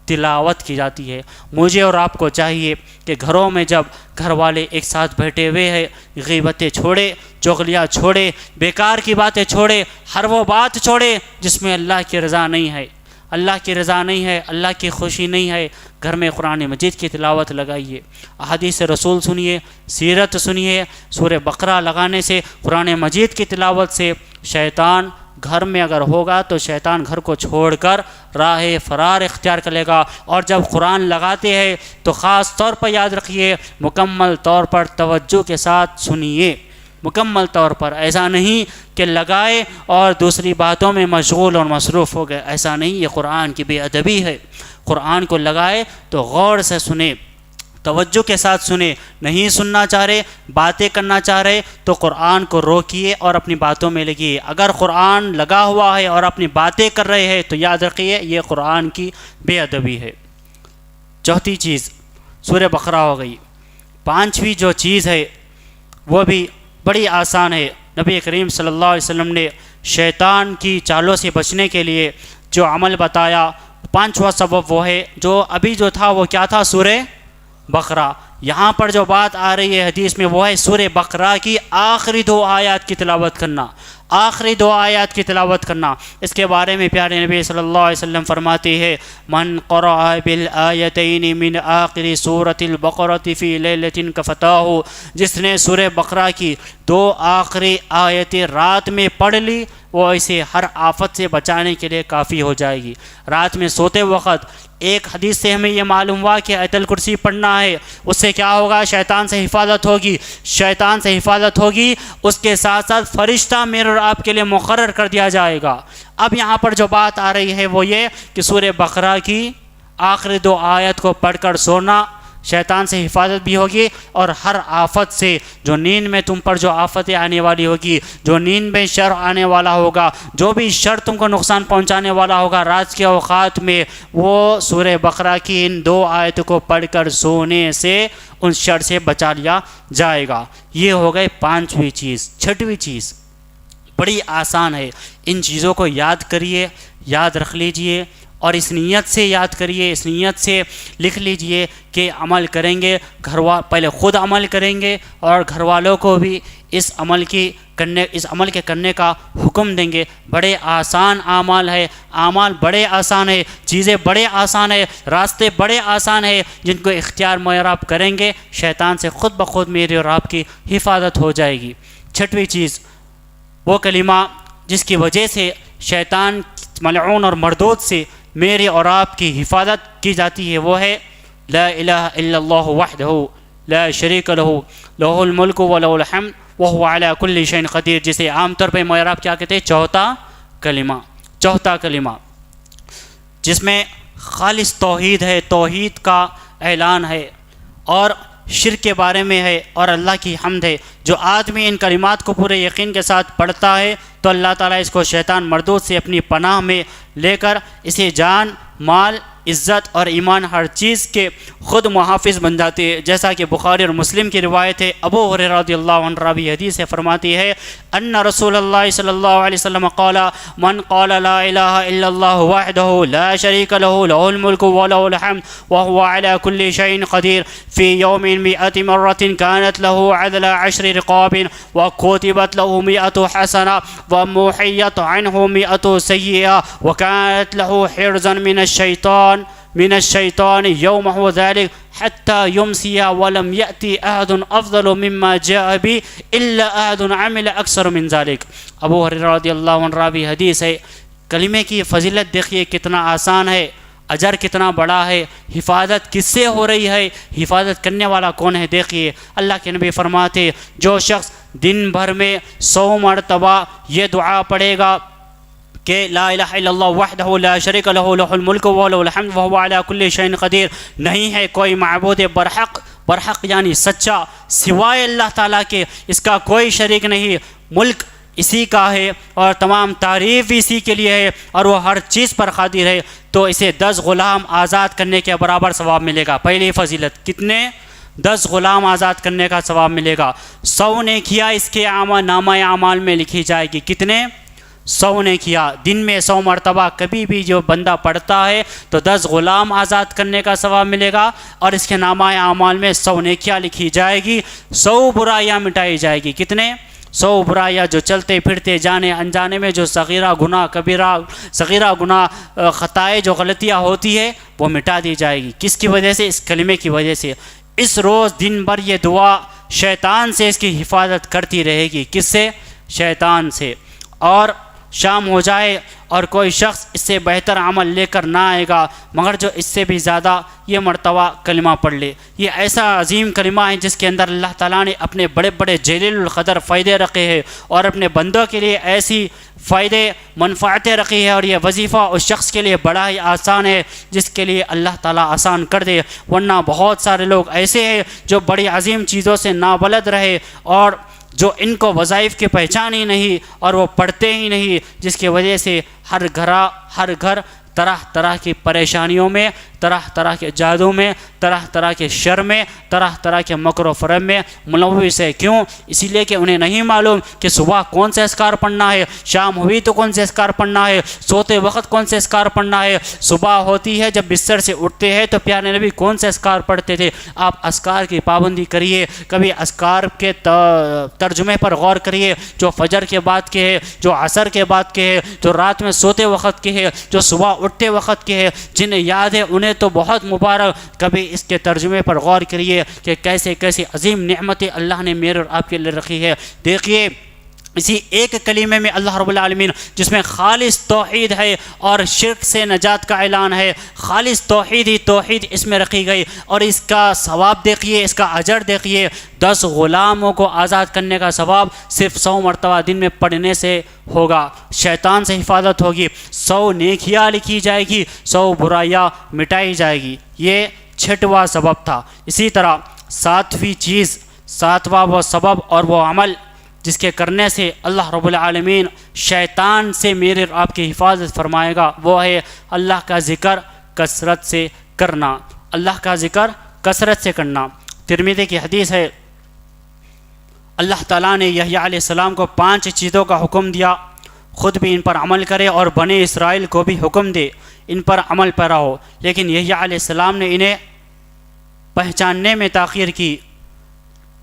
تلاوت کی جاتی ہے۔ مجھے اور آپ کو چاہیے کہ گھروں میں جب گھر والے ایک ساتھ بیٹھے ہوئے ہیں، غیبتیں چھوڑے، چغلیاں چھوڑے، بیکار کی باتیں چھوڑے، ہر وہ بات چھوڑے جس میں اللہ کی رضا نہیں ہے، اللہ کی رضا نہیں ہے، اللہ کی خوشی نہیں ہے۔ گھر میں قرآن مجید کی تلاوت لگائیے، احادیث رسول سنیے، سیرت سنیے۔ سورہ بقرہ لگانے سے، قرآن مجید کی تلاوت سے شیطان گھر میں اگر ہوگا تو شیطان گھر کو چھوڑ کر راہ فرار اختیار کرے گا۔ اور جب قرآن لگاتے ہیں تو خاص طور پر یاد رکھیے، مکمل طور پر توجہ کے ساتھ سنیے، مکمل طور پر۔ ایسا نہیں کہ لگائے اور دوسری باتوں میں مشغول اور مصروف ہو گئے، ایسا نہیں، یہ قرآن کی بے ادبی ہے۔ قرآن کو لگائے تو غور سے سنے، توجہ کے ساتھ سنے۔ نہیں سننا چاہ رہے، باتیں کرنا چاہ رہے تو قرآن کو روکیے اور اپنی باتوں میں لگیے۔ اگر قرآن لگا ہوا ہے اور اپنی باتیں کر رہے ہیں تو یاد رکھیے یہ قرآن کی بے ادبی ہے۔ چوتھی چیز سورہ بقرہ ہو گئی۔ پانچویں جو چیز ہے وہ بھی بڑی آسان ہے۔ نبی کریم صلی اللہ علیہ وسلم نے شیطان کی چالوں سے بچنے کے لیے جو عمل بتایا، پانچواں سبب وہ ہے جو ابھی جو تھا وہ کیا تھا؟ سورہ بقرہ۔ یہاں پر جو بات آ رہی ہے حدیث میں وہ ہے سورہ بقرہ کی آخری 2 آیات کی تلاوت کرنا، آخری 2 آیات کی تلاوت کرنا۔ اس کے بارے میں پیارے نبی صلی اللہ علیہ وسلم فرماتے ہیں، من قرأ بالآیتین من آخر سورۃ البقرۃ فی لیلۃ کفتاہ، جس نے سورہ بقرہ کی 2 آخری آیتیں رات میں پڑھ لی وہ اسے ہر آفت سے بچانے کے لیے کافی ہو جائے گی۔ رات میں سوتے وقت ایک حدیث سے ہمیں یہ معلوم ہوا کہ آیت الکرسی پڑھنا ہے، اس سے کیا ہوگا؟ شیطان سے حفاظت ہوگی، شیطان سے حفاظت ہوگی، اس کے ساتھ ساتھ فرشتہ میرے اور آپ کے لیے مقرر کر دیا جائے گا۔ اب یہاں پر جو بات آ رہی ہے وہ یہ کہ سورہ بقرہ کی آخری 2 آیت کو پڑھ کر سونا، شیطان سے حفاظت بھی ہوگی اور ہر آفت سے، جو نیند میں تم پر جو آفتیں آنے والی ہوگی، جو نیند میں شر آنے والا ہوگا، جو بھی شر تم کو نقصان پہنچانے والا ہوگا رات کے اوقات میں، وہ سورہ بقرہ کی ان 2 آیتوں کو پڑھ کر سونے سے ان شر سے بچا لیا جائے گا۔ یہ ہو گئے 5ویں چیز۔ 6ویں چیز بڑی آسان ہے. ان چیزوں کو یاد کریے، یاد رکھ لیجئے اور اس نیت سے یاد کریے، اس نیت سے لکھ لیجئے کہ عمل کریں گے، پہلے خود عمل کریں گے اور گھر والوں کو بھی اس عمل کے کرنے کا حکم دیں گے. بڑے آسان اعمال ہے، اعمال بڑے آسان ہے، چیزیں بڑے آسان ہے، راستے بڑے آسان ہے، جن کو اختیار میں آپ کریں گے شیطان سے خود بخود میری اور آپ کی حفاظت ہو جائے گی. چھٹویں چیز، وہ کلمہ جس کی وجہ سے شیطان ملعون اور مردود سے میری اور آپ کی حفاظت کی جاتی ہے، وہ ہے لا الہ الا اللہ وحدہ لا شریک لہ لہ الملک و لہ الحمد وہو علی کل شیء قدیر، جسے عام طور پہ میں اور آپ کیا کہتے ہیں؟ چوتھا کلمہ، جس میں خالص توحید ہے، توحید کا اعلان ہے اور شرک کے بارے میں ہے اور اللہ کی حمد ہے. جو آدمی ان کلمات کو پورے یقین کے ساتھ پڑھتا ہے تو اللہ تعالیٰ اس کو شیطان مردود سے اپنی پناہ میں لے کر اسے جان، مال، عزت اور ایمان ہر چیز کے خود محافظ بن جاتے ہیں. جیسا کہ بخاری اور مسلم کی روایت ہے، ابو ہریرہ رضی اللہ عنہ راوی حدیث سے فرماتی ہے ان رسول اللہ صلی اللہ علیہ وسلم قال من قال لا الہ الا اللہ وحدہ لا شریک لہ لہ الملک ولہ الحمد وهو على كل شيء قدير في يوم 100 مرة كانت له عدل 10 رقاب وكتبت له 100 حسنة ومحيت عنه 100 سيئة وكانت له حرزا من الشيطان يومه ذلك حتى يمسي ولم يأتي أحد أفضل مما جاء به إلا أحد عمل أكثر من ذلك. ابو ہریرہ رضی اللہ عنہ راوی حدیث ہے. کلمے کی فضیلت دیکھیے کتنا آسان ہے، اجر کتنا بڑا ہے، حفاظت کس سے ہو رہی ہے، حفاظت کرنے والا کون ہے؟ دیکھیے اللہ کے نبی فرماتے جو شخص دن بھر میں 100 مرتبہ یہ دعا پڑھے گا کہ لا الہ الا اللہ وحدہ لا شریک لہ لہ الملک ولہ الحمد وہو علی کل شیء قدیر، نہیں ہے کوئی معبود برحق یعنی سچا سوائے اللہ تعالیٰ کے، اس کا کوئی شریک نہیں، ملک اسی کا ہے اور تمام تعریف اسی کے لیے ہے اور وہ ہر چیز پر قادر ہے، تو اسے 10 غلام آزاد کرنے کے برابر ثواب ملے گا. پہلی فضیلت کتنے؟ 10 غلام آزاد کرنے کا ثواب ملے گا. 100 نیکیاں اس کے نامہ اعمال میں لکھی جائے گی. کتنے؟ 100 نے کیا. دن میں 100 مرتبہ کبھی بھی جو بندہ پڑھتا ہے تو 10 غلام آزاد کرنے کا ثواب ملے گا اور اس کے نامہ اعمال میں 100 نیکیاں لکھی جائے گی، 100 برائیاں مٹائی جائے گی. کتنے؟ 100 برائیاں جو چلتے پھرتے جانے انجانے میں جو صغیرہ گناہ خطائیں جو غلطیاں ہوتی ہے وہ مٹا دی جائے گی. کس کی وجہ سے؟ اس کلمے کی وجہ سے. اس روز دن بھر یہ دعا شیطان سے اس کی حفاظت کرتی رہے گی. کس سے؟ شیطان سے. اور شام ہو جائے اور کوئی شخص اس سے بہتر عمل لے کر نہ آئے گا مگر جو اس سے بھی زیادہ یہ مرتبہ کلمہ پڑھ لے. یہ ایسا عظیم کلمہ ہے جس کے اندر اللہ تعالیٰ نے اپنے بڑے بڑے جلیل القدر فائدے رکھے ہیں اور اپنے بندوں کے لیے ایسی فائدے منفعتیں رکھی ہے، اور یہ وظیفہ اس شخص کے لیے بڑا ہی آسان ہے جس کے لیے اللہ تعالیٰ آسان کر دے. ورنہ بہت سارے لوگ ایسے ہیں جو بڑی عظیم چیزوں سے نابلد رہے اور جو ان کو وظائف کی پہچان ہی نہیں اور وہ پڑھتے ہی نہیں، جس کی وجہ سے ہر گھر طرح طرح کی پریشانیوں میں، طرح طرح کے جادو میں، طرح طرح کے شر میں، طرح طرح کے مکر و فریب میں ملوث ہے. کیوں؟ اسی لیے کہ انہیں نہیں معلوم کہ صبح کون سے اذکار پڑھنا ہے، شام ہوئی تو کون سے اذکار پڑھنا ہے، سوتے وقت کون سے اذکار پڑھنا ہے. صبح ہوتی ہے جب بستر سے اٹھتے ہیں تو پیارے نبی کون سے اذکار پڑھتے تھے. آپ اذکار کی پابندی کریے، کبھی اذکار کے ترجمے پر غور کریے جو فجر کے بعد کے ہے، جو عصر کے بعد کے ہے، جو رات میں سوتے وقت کے ہے، جو صبح اٹھتے وقت کے ہے. جنہیں یاد ہے انہیں تو بہت مبارک. کبھی اس کے ترجمے پر غور کریے کہ کیسے کیسی عظیم نعمتیں اللہ نے میرے اور آپ کے لیے رکھی ہے. دیکھیے اسی ایک کلمے میں اللہ رب العالمین جس میں خالص توحید ہے اور شرک سے نجات کا اعلان ہے، خالص توحید ہی توحید اس میں رکھی گئی، اور اس کا ثواب دیکھیے، اس کا اجر دیکھیے. 10 غلاموں کو آزاد کرنے کا ثواب صرف 100 مرتبہ دن میں پڑھنے سے ہوگا. شیطان سے حفاظت ہوگی، 100 نیکیاں لکھی جائے گی، 100 برائیاں مٹائی جائے گی. یہ 6واں سبب تھا. اسی طرح 7ویں چیز، 7واں وہ سبب اور وہ عمل جس کے کرنے سے اللہ رب العالمین شیطان سے میرے اور آپ کی حفاظت فرمائے گا، وہ ہے اللہ کا ذکر کثرت سے کرنا. اللہ کا ذکر کثرت سے کرنا. ترمذی کی حدیث ہے اللہ تعالیٰ نے یحییٰ علیہ السلام کو 5 چیزوں کا حکم دیا، خود بھی ان پر عمل کرے اور بنی اسرائیل کو بھی حکم دے ان پر عمل پیرا ہو، لیکن یحییٰ علیہ السلام نے انہیں پہچاننے میں تاخیر کی۔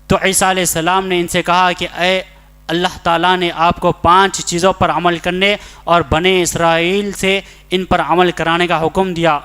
تو عیسیٰ علیہ السلام نے ان سے کہا کہ اے اللہ تعالیٰ نے آپ کو 5 چیزوں پر عمل کرنے اور بنی اسرائیل سے ان پر عمل کرانے کا حکم دیا،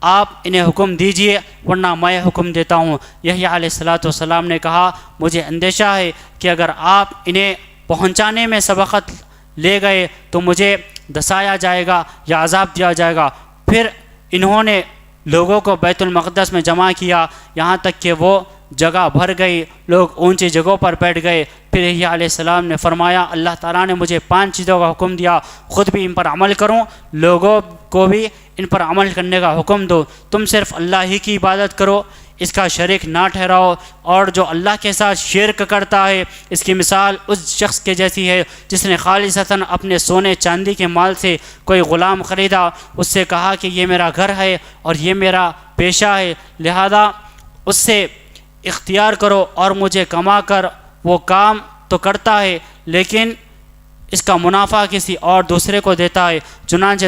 آپ انہیں حکم دیجئے ورنہ میں حکم دیتا ہوں۔ یحییٰ علیہ السلام نے کہا مجھے اندیشہ ہے کہ اگر آپ انہیں پہنچانے میں سبقت لے گئے تو مجھے دسایا جائے گا یا عذاب دیا جائے گا۔ پھر انہوں نے لوگوں کو بیت المقدس میں جمع کیا، یہاں تک کہ وہ جگہ بھر گئی، لوگ اونچی جگہوں پر بیٹھ گئے۔ پھر یحییٰ علیہ السلام نے فرمایا اللہ تعالیٰ نے مجھے 5 چیزوں کا حکم دیا، خود بھی ان پر عمل کروں، لوگوں کو بھی ان پر عمل کرنے کا حکم دو۔ تم صرف اللہ ہی کی عبادت کرو، اس کا شریک نہ ٹھہراؤ، اور جو اللہ کے ساتھ شرک کرتا ہے اس کی مثال اس شخص کے جیسی ہے جس نے خالصتاً اپنے سونے چاندی کے مال سے کوئی غلام خریدا، اس سے کہا کہ یہ میرا گھر ہے اور یہ میرا پیشہ ہے، لہذا اس سے اختیار کرو اور مجھے کما کر۔ وہ کام تو کرتا ہے لیکن اس کا منافع کسی اور دوسرے کو دیتا ہے، چنانچہ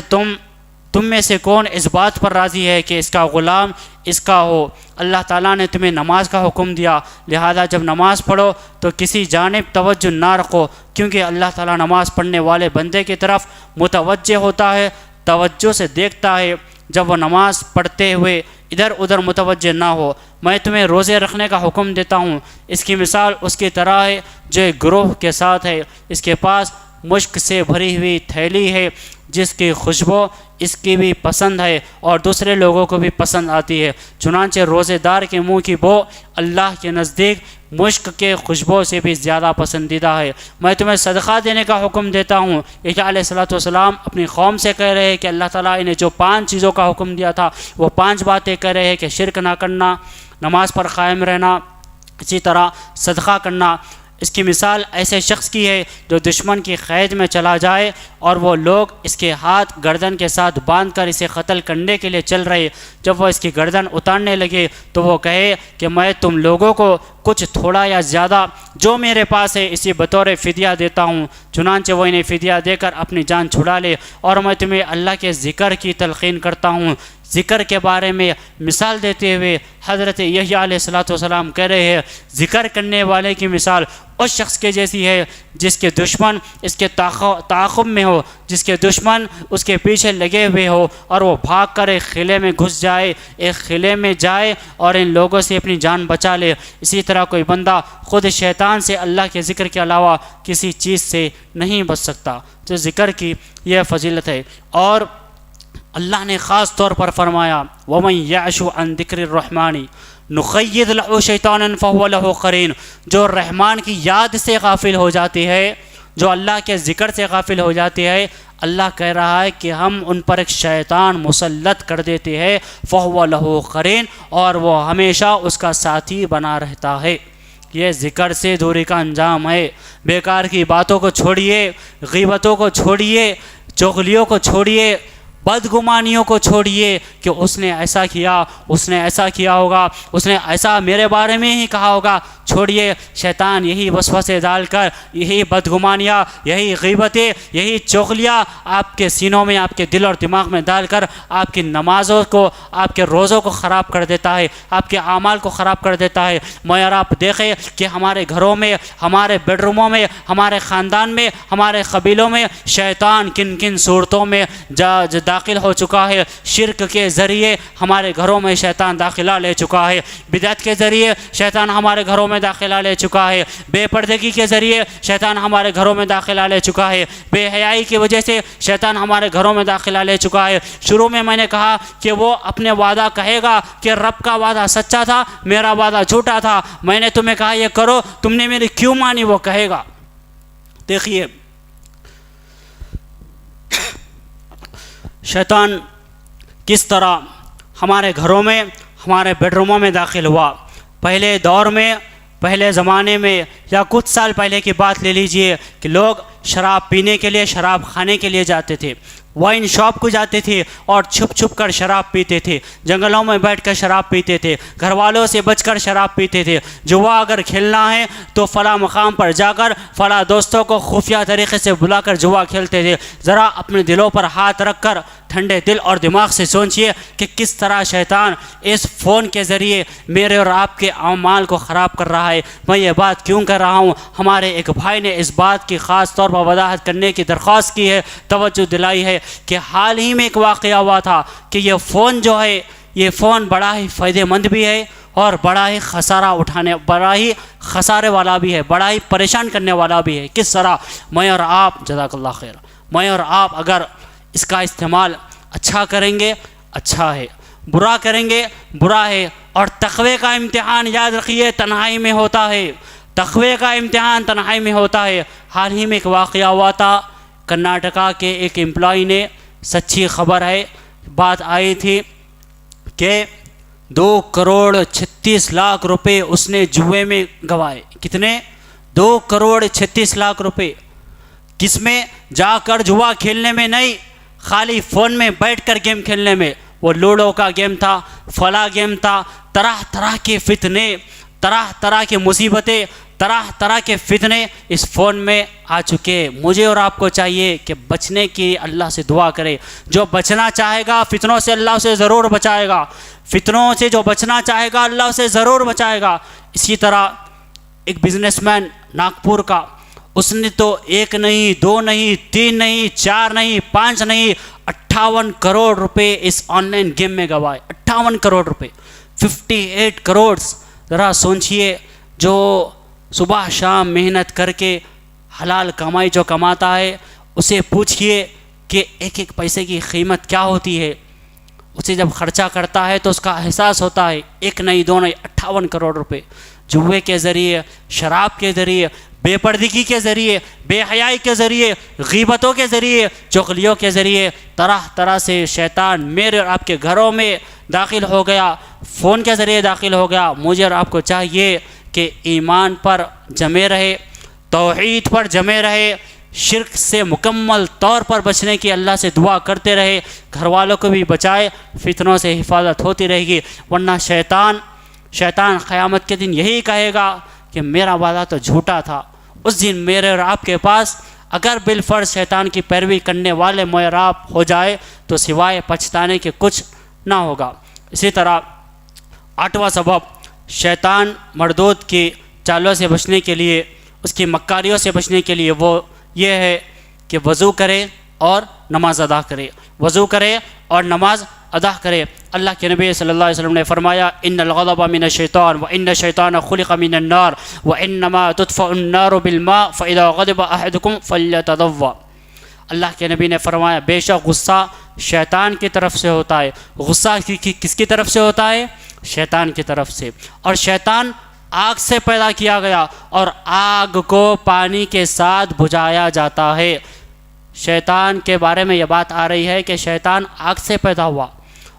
تم میں سے کون اس بات پر راضی ہے کہ اس کا غلام اس کا ہو؟ اللہ تعالیٰ نے تمہیں نماز کا حکم دیا، لہذا جب نماز پڑھو تو کسی جانب توجہ نہ رکھو، کیونکہ اللہ تعالیٰ نماز پڑھنے والے بندے کی طرف متوجہ ہوتا ہے، توجہ سے دیکھتا ہے جب وہ نماز پڑھتے ہوئے ادھر ادھر متوجہ نہ ہو۔ میں تمہیں روزے رکھنے کا حکم دیتا ہوں، اس کی مثال اس کی طرح ہے جو ایک گروہ کے ساتھ ہے، اس کے پاس مشک سے بھری ہوئی تھیلی ہے جس کی خوشبو اس کی بھی پسند ہے اور دوسرے لوگوں کو بھی پسند آتی ہے، چنانچہ روزے دار کے منہ کی بو اللہ کے نزدیک مشک کے خوشبو سے بھی زیادہ پسندیدہ ہے۔ میں تمہیں صدقہ دینے کا حکم دیتا ہوں۔ یحییٰ علیہ السلام اپنی قوم سے کہہ رہے ہیں کہ اللہ تعالیٰ انہیں جو 5 چیزوں کا حکم دیا تھا وہ 5 باتیں کہہ رہے ہیں کہ شرک نہ کرنا، نماز پر قائم رہنا، اسی طرح صدقہ کرنا۔ اس کی مثال ایسے شخص کی ہے جو دشمن کی قید میں چلا جائے اور وہ لوگ اس کے ہاتھ گردن کے ساتھ باندھ کر اسے قتل کرنے کے لیے چل رہے، جب وہ اس کی گردن اتارنے لگے تو وہ کہے کہ میں تم لوگوں کو کچھ تھوڑا یا زیادہ جو میرے پاس ہے اسی بطور فدیہ دیتا ہوں، چنانچہ وہ انہیں فدیہ دے کر اپنی جان چھڑا لے۔ اور میں تمہیں اللہ کے ذکر کی تلقین کرتا ہوں۔ ذکر کے بارے میں مثال دیتے ہوئے حضرت یحییٰ علیہ السلام کہہ رہے ہیں ذکر کرنے والے کی مثال اس شخص کے جیسی ہے جس کے دشمن اس کے تعاقب میں ہو، جس کے دشمن اس کے پیچھے لگے ہوئے ہو اور وہ بھاگ کر ایک قلعے میں گھس جائے، ایک قلعے میں جائے اور ان لوگوں سے اپنی جان بچا لے۔ اسی طرح کوئی بندہ خود شیطان سے اللہ کے ذکر کے علاوہ کسی چیز سے نہیں بچ سکتا۔ تو ذکر کی یہ فضیلت ہے، اور اللہ نے خاص طور پر فرمایا وَمَن يَعْشُ عَن ذِكْرِ الرَّحْمَنِ نُقَيِّضْ لَهُ شَيْطَانًا فَهُوَ لَهُ قَرِينٌ۔ جو رحمان کی یاد سے غافل ہو جاتی ہے، جو اللہ کے ذکر سے غافل ہو جاتی ہے، اللہ کہہ رہا ہے کہ ہم ان پر ایک شیطان مسلط کر دیتے ہیں، فَهُوَ لَهُ قَرِينٌ، اور وہ ہمیشہ اس کا ساتھی بنا رہتا ہے۔ یہ ذکر سے دوری کا انجام ہے۔ بیکار کی باتوں کو چھوڑیے، غیبتوں کو چھوڑیے، چغلیوں کو چھوڑیے، بدگمانیوں کو چھوڑیے کہ اس نے ایسا کیا، اس نے ایسا کیا ہوگا، اس نے ایسا میرے بارے میں ہی کہا ہوگا۔ چھوڑیے، شیطان یہی وسوسے ڈال کر، یہی بدگمانیاں، یہی غیبتیں، یہی چغلیاں آپ کے سینوں میں، آپ کے دل اور دماغ میں ڈال کر آپ کی نمازوں کو، آپ کے روزوں کو خراب کر دیتا ہے، آپ کے اعمال کو خراب کر دیتا ہے۔ میں اور آپ دیکھیں کہ ہمارے گھروں میں، ہمارے بیڈ روموں میں، ہمارے خاندان میں، ہمارے قبیلوں میں شیطان کن کن صورتوں میں داخل ہو چکا ہے۔ شرک کے ذریعے ہمارے گھروں میں شیطان داخلہ لے چکا ہے، بدعت کے ذریعے شیطان ہمارے گھروں میں داخلہ لے چکا ہے، بے پردگی کے ذریعے شیطان ہمارے گھروں میں داخلہ لے چکا ہے، بے حیائی کی وجہ سے شیطان ہمارے گھروں میں داخلہ لے چکا ہے۔ شروع میں نے کہا کہ وہ اپنے وعدہ کہے گا کہ رب کا وعدہ سچا تھا، میرا وعدہ جھوٹا تھا، میں نے تمہیں کہا یہ کرو، تم نے میری کیوں مانی، وہ کہے گا۔ دیکھیے شیطان کس طرح ہمارے گھروں میں، ہمارے بیڈ روموں میں داخل ہوا۔ پہلے دور میں، پہلے زمانے میں، یا کچھ سال پہلے کی بات لے لیجئے کہ لوگ شراب پینے کے لیے، شراب کھانے کے لیے جاتے تھے، وائن شاپ کو جاتے تھے اور چھپ چھپ کر شراب پیتے تھے، جنگلوں میں بیٹھ کر شراب پیتے تھے، گھر والوں سے بچ کر شراب پیتے تھے۔ جوا اگر کھیلنا ہے تو فلاں مقام پر جا کر فلاں دوستوں کو خفیہ طریقے سے بلا کر جوا کھیلتے تھے۔ ذرا اپنے دلوں پر ہاتھ رکھ کر ٹھنڈے دل اور دماغ سے سوچئے کہ کس طرح شیطان اس فون کے ذریعے میرے اور آپ کے اعمال کو خراب کر رہا ہے۔ میں یہ بات کیوں کر رہا ہوں؟ ہمارے ایک بھائی نے اس بات کی خاص طور پر وضاحت کرنے کی درخواست کی ہے، توجہ دلائی ہے کہ حال ہی میں ایک واقعہ ہوا تھا کہ یہ فون جو ہے، یہ فون بڑا ہی فائدہ مند بھی ہے اور بڑا ہی خسارے والا بھی ہے، بڑا ہی پریشان کرنے والا بھی ہے۔ کس طرح؟ میں اور آپ، جزاک اللہ خیر، میں اور آپ اگر اس کا استعمال اچھا کریں گے اچھا ہے، برا کریں گے برا ہے۔ اور تقوی کا امتحان یاد رکھیے تنہائی میں ہوتا ہے، تقوی کا امتحان تنہائی میں ہوتا ہے۔ حال ہی میں ایک واقعہ ہوا تھا، کرناٹکا کے ایک امپلائی نے، سچی خبر ہے، بات آئی تھی کہ 2,36,00,000 روپے اس نے جوئے میں گوائے۔ کتنے؟ 2,36,00,000 روپے۔ کس میں؟ جا کر جوا کھیلنے میں نہیں، خالی فون میں بیٹھ کر گیم کھیلنے میں۔ وہ لوڈو کا گیم تھا، فلاں گیم تھا، طرح طرح کے فتنے، طرح طرح کے مصیبتیں، طرح طرح کے فتنے اس فون میں آ چکے۔ مجھے اور آپ کو چاہیے کہ بچنے کی اللہ سے دعا کرے۔ جو بچنا چاہے گا فتنوں سے اللہ اسے ضرور بچائے گا، فتنوں سے جو بچنا چاہے گا اللہ اسے ضرور بچائے گا۔ اسی طرح ایک بزنس مین ناگپور کا، اس نے تو 1 نہیں 2 نہیں 3 نہیں 4 نہیں 5 نہیں 58 کروڑ روپے اس آن لائن گیم میں گوائے۔ 58 کروڑ روپے، 58 کروڑ۔ ذرا سوچئے، جو صبح شام محنت کر کے حلال کمائی جو کماتا ہے، اسے پوچھئے کہ ایک ایک پیسے کی قیمت کیا ہوتی ہے۔ اسے جب خرچہ کرتا ہے تو اس کا احساس ہوتا ہے۔ 1 نہیں 2 نہیں 58 کروڑ روپے جوئے کے ذریعے، شراب کے ذریعے، بے پردگی کے ذریعے، بے حیائی کے ذریعے، غیبتوں کے ذریعے، چغلیوں کے ذریعے، طرح طرح سے شیطان میرے اور آپ کے گھروں میں داخل ہو گیا، فون کے ذریعے داخل ہو گیا۔ مجھے اور آپ کو چاہیے کہ ایمان پر جمے رہے، توحید پر جمے رہے، شرک سے مکمل طور پر بچنے کی اللہ سے دعا کرتے رہے، گھر والوں کو بھی بچائے، فتنوں سے حفاظت ہوتی رہے گی۔ ورنہ شیطان قیامت کے دن یہی کہے گا کہ میرا وعدہ تو جھوٹا تھا۔ اس دن میرے اور آپ کے پاس اگر بالفرض شیطان کی پیروی کرنے والے میں اور آپ ہو جائے تو سوائے پچھتانے کے کچھ نہ ہوگا۔ اسی طرح 8واں سبب شیطان مردود کی چالوں سے بچنے کے لیے، اس کی مکاریوں سے بچنے کے لیے، وہ یہ ہے کہ وضو کرے اور نماز ادا کرے، وضو کرے اور نماز ادا کرے۔ اللہ کے نبی صلی اللہ علیہ وسلم نے فرمایا ان الغضب من الشیطان وان الشیطان خلق من النار وانما تطفئ النار بالماء فاذا غضب احدكم فليتضوى۔ اللہ کے نبی نے فرمایا بے شک غصہ شیطان کی طرف سے ہوتا ہے۔ غصہ کس کی طرف سے ہوتا ہے؟ شیطان کی طرف سے۔ اور شیطان آگ سے پیدا کیا گیا اور آگ کو پانی کے ساتھ بجھایا جاتا ہے۔ شیطان کے بارے میں یہ بات آ رہی ہے کہ شیطان آگ سے پیدا ہوا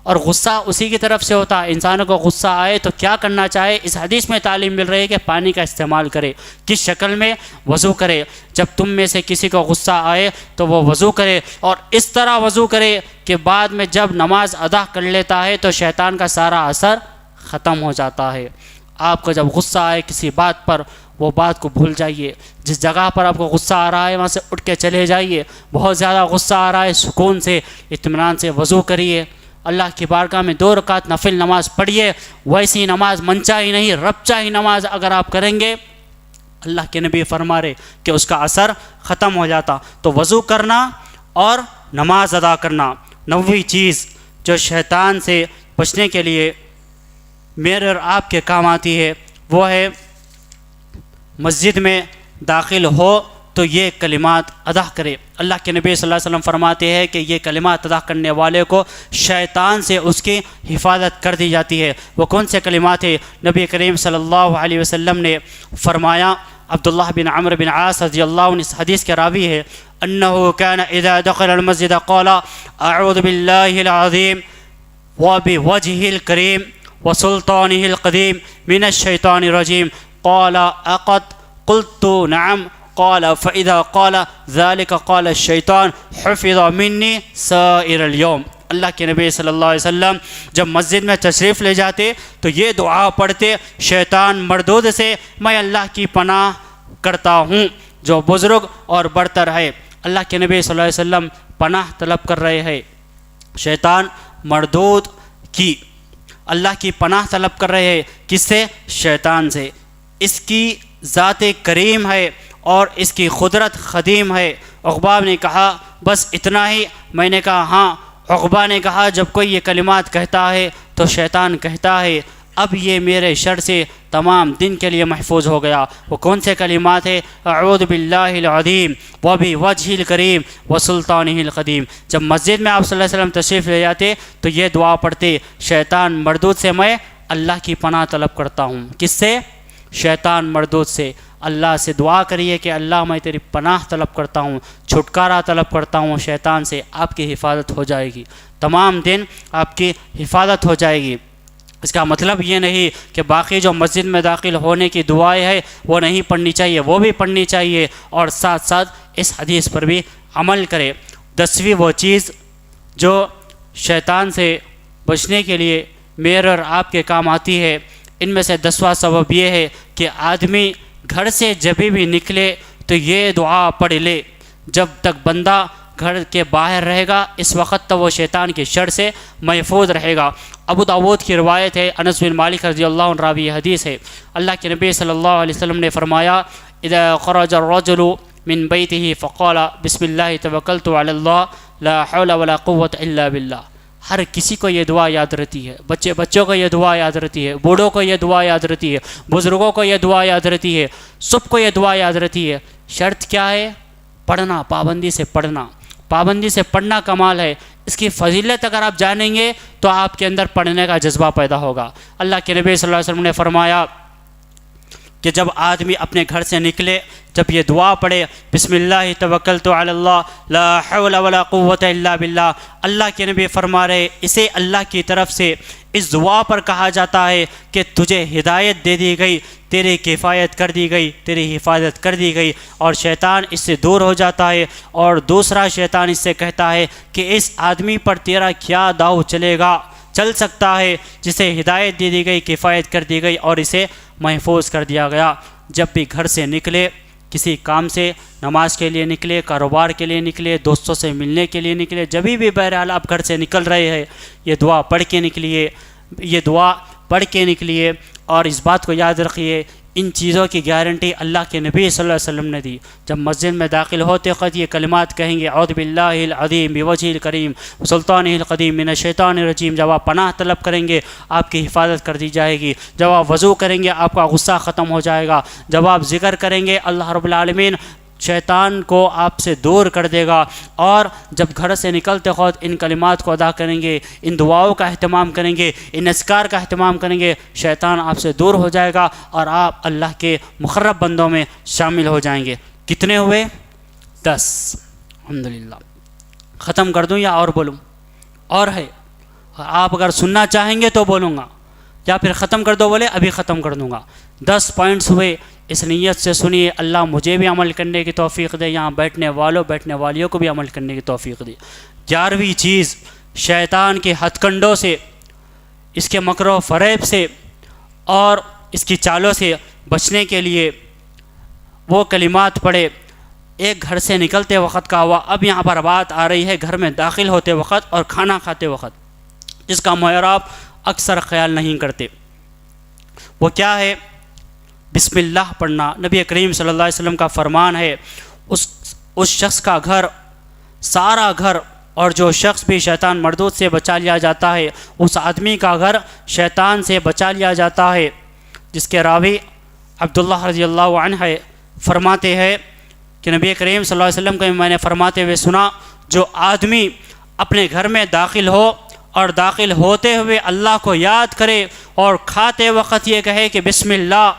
اور غصہ اسی کی طرف سے ہوتا ہے۔ انسانوں کو غصہ آئے تو کیا کرنا چاہے؟ اس حدیث میں تعلیم مل رہی ہے کہ پانی کا استعمال کرے۔ کس شکل میں؟ وضو کرے۔ جب تم میں سے کسی کو غصہ آئے تو وہ وضو کرے، اور اس طرح وضو کرے کہ بعد میں جب نماز ادا کر لیتا ہے تو شیطان کا سارا اثر ختم ہو جاتا ہے۔ آپ کو جب غصہ آئے کسی بات پر، وہ بات کو بھول جائیے۔ جس جگہ پر آپ کو غصہ آ رہا ہے وہاں سے اٹھ کے چلے جائیے۔ بہت زیادہ غصہ آ رہا ہے، سکون سے اطمینان سے وضو کریے، اللہ کی بارگاہ میں 2 رکعت نفل نماز پڑھیے۔ ویسی نماز منچاہی نہیں، رب چاہی نماز اگر آپ کریں گے، اللہ کے نبی فرما رہے کہ اس کا اثر ختم ہو جاتا۔ تو وضو کرنا اور نماز ادا کرنا۔ 9ویں چیز جو شیطان سے بچنے کے لیے میرے اور آپ کے کام آتی ہے، وہ ہے مسجد میں داخل ہو تو یہ کلمات ادا کرے۔ اللہ کے نبی صلی اللہ علیہ وسلم فرماتے ہیں کہ یہ کلمات ادا کرنے والے کو شیطان سے اس کی حفاظت کر دی جاتی ہے۔ وہ کون سے کلمات ہیں؟ نبی کریم صلی اللہ علیہ وسلم نے فرمایا، عبداللہ بن عمرو بن عاص رضی اللہ عنہ اس حدیث کے راوی ہے، انه كان اذا دخل المسجد قال اعوذ بالله العظيم وبوجهه الكريم وسلطانه القديم من الشيطان الرجيم قال اقد قلت نعم قال فإذا قال ذلك قال الشیطان حفظ مني سائر اليوم۔ اللہ کے نبی صلی اللہ علیہ وسلم جب مسجد میں تشریف لے جاتے تو یہ دعا پڑھتے، شیطان مردود سے میں اللہ کی پناہ کرتا ہوں جو بزرگ اور برتر ہے۔ اللہ کے نبی صلی اللہ علیہ وسلم پناہ طلب کر رہے ہیں شیطان مردود کی، اللہ کی پناہ طلب کر رہے ہیں کس سے؟ شیطان سے۔ اس کی ذات کریم ہے اور اس کی قدرت قدیم ہے۔ عقبہ نے کہا بس اتنا ہی؟ میں نے کہا ہاں۔ عقبہ نے کہا جب کوئی یہ کلمات کہتا ہے تو شیطان کہتا ہے اب یہ میرے شر سے تمام دن کے لیے محفوظ ہو گیا۔ وہ کون سے کلمات ہیں؟ اعوذ باللہ العظیم وبوجہہ الکریم وسلطانہ القدیم۔ جب مسجد میں آپ صلی اللہ علیہ وسلم تشریف لے جاتے تو یہ دعا پڑھتے، شیطان مردود سے میں اللہ کی پناہ طلب کرتا ہوں۔ کس سے؟ شیطان مردود سے۔ اللہ سے دعا کریے کہ اللہ میں تیری پناہ طلب کرتا ہوں، چھٹکارا طلب کرتا ہوں شیطان سے، آپ کی حفاظت ہو جائے گی، تمام دن آپ کی حفاظت ہو جائے گی۔ اس کا مطلب یہ نہیں کہ باقی جو مسجد میں داخل ہونے کی دعائیں ہیں وہ نہیں پڑھنی چاہیے، وہ بھی پڑھنی چاہیے، اور ساتھ ساتھ اس حدیث پر بھی عمل کرے۔ 10ویں وہ چیز جو شیطان سے بچنے کے لیے میرے اور آپ کے کام آتی ہے، ان میں سے 10واں سبب یہ ہے کہ آدمی گھر سے جب بھی نکلے تو یہ دعا پڑھ لے۔ جب تک بندہ گھر کے باہر رہے گا اس وقت تو وہ شیطان کے شر سے محفوظ رہے گا۔ ابو داود کی روایت ہے، انس بن مالک رضی اللہ عنہ راوی حدیث ہے، اللہ کے نبی صلی اللہ علیہ وسلم نے فرمایا اذا خرج الرجل من بیتہ فقال بسم اللہ توکلت علی اللہ لا حول ولا قوة الا باللہ۔ ہر کسی کو یہ دعا یاد رہتی ہے، بچوں کو یہ دعا یاد رہتی ہے، بوڑھوں کو یہ دعا یاد رہتی ہے، بزرگوں کو یہ دعا یاد رہتی ہے، سب کو یہ دعا یاد رہتی ہے۔ شرط کیا ہے؟ پڑھنا، پابندی سے پڑھنا، پابندی سے پڑھنا کمال ہے۔ اس کی فضیلت اگر آپ جانیں گے تو آپ کے اندر پڑھنے کا جذبہ پیدا ہوگا۔ اللہ کے نبی صلی اللہ علیہ وسلم نے فرمایا کہ جب آدمی اپنے گھر سے نکلے جب یہ دعا پڑھے بسم اللہ توکلت علی اللہ لا حول ولا قوة الا باللہ، اللہ کے نبی فرما رہے اسے اللہ کی طرف سے اس دعا پر کہا جاتا ہے کہ تجھے ہدایت دے دی گئی، تیری کفایت کر دی گئی، تیری حفاظت کر دی گئی، اور شیطان اس سے دور ہو جاتا ہے۔ اور دوسرا شیطان اس سے کہتا ہے کہ اس آدمی پر تیرا کیا داؤ چل سکتا ہے جسے ہدایت دے دی گئی، کفایت کر دی گئی اور اسے محفوظ کر دیا گیا۔ جب بھی گھر سے نکلے، کسی کام سے، نماز کے لیے نکلے، کاروبار کے لیے نکلے، دوستوں سے ملنے کے لیے نکلے، جب بھی بہرحال آپ گھر سے نکل رہے ہیں یہ دعا پڑھ کے نکلیے، یہ دعا پڑھ کے نکلیے، اور اس بات کو یاد رکھیے ان چیزوں کی گارنٹی اللہ کے نبی صلی اللہ علیہ وسلم نے دی۔ جب مسجد میں داخل ہوتے وقت یہ کلمات کہیں گے اعوذ باللہ العظیم بوجہہ الکریم وسلطانہ القدیم من الشیطان الرجیم، جب آپ پناہ طلب کریں گے آپ کی حفاظت کر دی جائے گی، جب آپ وضو کریں گے آپ کا غصہ ختم ہو جائے گا، جب آپ ذکر کریں گے اللہ رب العالمین شیطان کو آپ سے دور کر دے گا، اور جب گھر سے نکلتے وقت ان کلمات کو ادا کریں گے، ان دعاؤں کا اہتمام کریں گے، ان اذکار کا اہتمام کریں گے، شیطان آپ سے دور ہو جائے گا اور آپ اللہ کے مقرب بندوں میں شامل ہو جائیں گے۔ کتنے ہوئے؟ 10۔ الحمدللہ۔ ختم کر دوں یا اور بولوں؟ اور ہے، آپ اگر سننا چاہیں گے تو بولوں گا، یا پھر ختم کر دو بولے ابھی ختم کر دوں گا۔ 10 پوائنٹس ہوئے، اس نیت سے سنیے اللہ مجھے بھی عمل کرنے کی توفیق دے، یہاں بیٹھنے والیوں کو بھی عمل کرنے کی توفیق دے۔ 11ویں چیز، شیطان کے ہتھ کنڈوں سے، اس کے مکر و فریب سے اور اس کی چالوں سے بچنے کے لیے وہ کلمات پڑھے۔ ایک گھر سے نکلتے وقت کا ہوا، اب یہاں پر بات آ رہی ہے گھر میں داخل ہوتے وقت اور کھانا کھاتے وقت، جس کا معیار اکثر خیال نہیں کرتے۔ وہ کیا ہے؟ بسم اللہ پڑھنا۔ نبی کریم صلی اللہ علیہ وسلم کا فرمان ہے اس شخص کا گھر، سارا گھر، اور جو شخص بھی شیطان مردود سے بچا لیا جاتا ہے اس آدمی کا گھر شیطان سے بچا لیا جاتا ہے۔ جس کے راوی عبداللہ رضی اللہ عنہ ہے، فرماتے ہیں کہ نبی کریم صلی اللہ علیہ وسلم کو میں نے فرماتے ہوئے سنا، جو آدمی اپنے گھر میں داخل ہو اور داخل ہوتے ہوئے اللہ کو یاد کرے اور کھاتے وقت یہ کہے کہ بسم اللہ،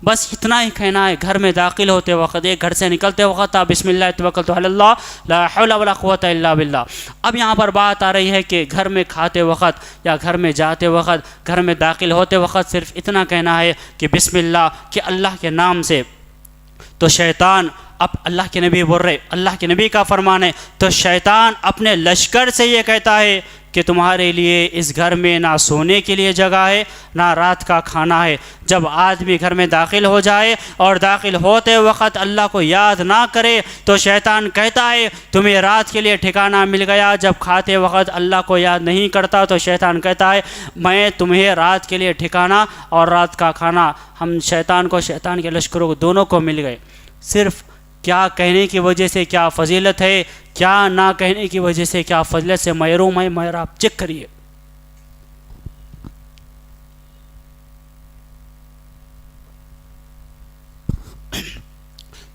بس اتنا ہی کہنا ہے۔ گھر میں داخل ہوتے وقت، ایک گھر سے نکلتے وقت آپ بسم اللہ توکلت علی اللہ لا حول ولا قوة الا باللہ۔ اب یہاں پر بات آ رہی ہے کہ گھر میں کھاتے وقت یا گھر میں جاتے وقت، گھر میں داخل ہوتے وقت صرف اتنا کہنا ہے کہ بسم اللہ، کہ اللہ کے نام سے۔ تو شیطان اب اللہ کے نبی بول رہے، اللہ کے نبی کا فرمان ہے، تو شیطان اپنے لشکر سے یہ کہتا ہے کہ تمہارے لیے اس گھر میں نہ سونے کے لیے جگہ ہے نہ رات کا کھانا ہے۔ جب آدمی گھر میں داخل ہو جائے اور داخل ہوتے وقت اللہ کو یاد نہ کرے تو شیطان کہتا ہے تمہیں رات کے لیے ٹھکانہ مل گیا۔ جب کھاتے وقت اللہ کو یاد نہیں کرتا تو شیطان کہتا ہے میں تمہیں رات کے لیے ٹھکانہ اور رات کا کھانا، ہم شیطان کو، شیطان کے لشکروں کو دونوں کو مل گئے۔ صرف کیا کہنے کی وجہ سے کیا فضیلت ہے، کیا نہ کہنے کی وجہ سے کیا فضیلت سے محروم ہے، مگر آپ چیک کریے۔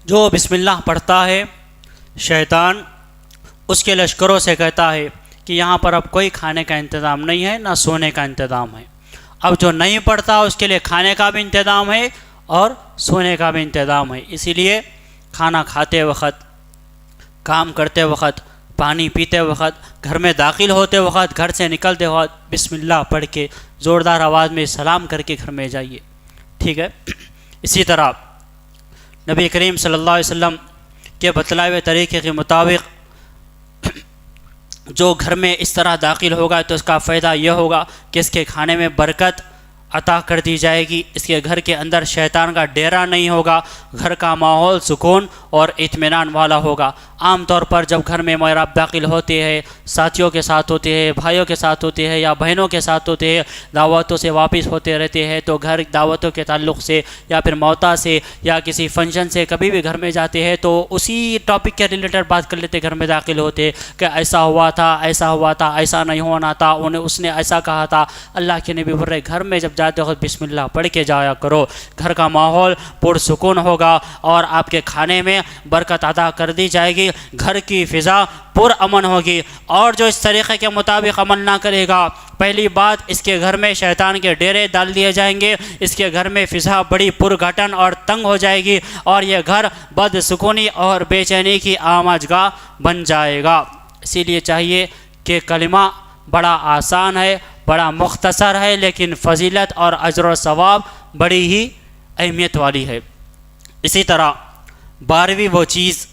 جو بسم اللہ پڑھتا ہے شیطان اس کے لشکروں سے کہتا ہے کہ یہاں پر اب کوئی کھانے کا انتظام نہیں ہے نہ سونے کا انتظام ہے۔ اب جو نہیں پڑھتا اس کے لیے کھانے کا بھی انتظام ہے اور سونے کا بھی انتظام ہے۔ اسی لیے کھانا کھاتے وقت، کام کرتے وقت، پانی پیتے وقت، گھر میں داخل ہوتے وقت، گھر سے نکلتے وقت بسم اللہ پڑھ کے زوردار آواز میں سلام کر کے گھر میں جائیے، ٹھیک ہے۔ اسی طرح نبی کریم صلی اللہ علیہ وسلم کے بتلائے ہوئے طریقے کے مطابق جو گھر میں اس طرح داخل ہوگا تو اس کا فائدہ یہ ہوگا کہ اس کے کھانے میں برکت عطا کر دی جائے گی، اس کے گھر کے اندر شیطان کا ڈیرا نہیں ہوگا، گھر کا ماحول سکون اور اطمینان والا ہوگا۔ عام طور پر جب گھر میں آپ داخل ہوتے ہیں، ساتھیوں کے ساتھ ہوتے ہیں، بھائیوں کے ساتھ ہوتے ہیں یا بہنوں کے ساتھ ہوتے ہیں، دعوتوں سے واپس ہوتے رہتے ہیں، تو گھر دعوتوں کے تعلق سے یا پھر موتا سے یا کسی فنکشن سے کبھی بھی گھر میں جاتے ہیں تو اسی ٹاپک کے ریلیٹڈ بات کر لیتے، گھر میں داخل ہوتے کہ ایسا ہوا تھا، ایسا ہوا تھا، ایسا نہیں ہونا تھا، اس نے ایسا کہا تھا۔ اللہ کے نبی بول رہے گھر میں جب جاتے وقت بسم اللہ پڑھ کے جایا کرو، گھر کا ماحول پرسکون ہوگا اور آپ کے کھانے میں برکت عطا کر دی جائے گی، گھر کی فضا پر امن ہوگی۔ اور جو اس طریقے کے مطابق عمل نہ کرے گا، پہلی بات اس کے گھر میں شیطان کے ڈیرے ڈال دیے جائیں گے، اس کے گھر میں فضا بڑی پرگھٹن اور تنگ ہو جائے گی اور یہ گھر بدسکونی اور بے چینی کی آماج گاہ بن جائے گا۔ اسی لیے چاہیے کہ کلمہ بڑا آسان ہے، بڑا مختصر ہے، لیکن فضیلت اور اجر و ثواب بڑی ہی اہمیت والی ہے۔ اسی طرح 12ویں وہ چیز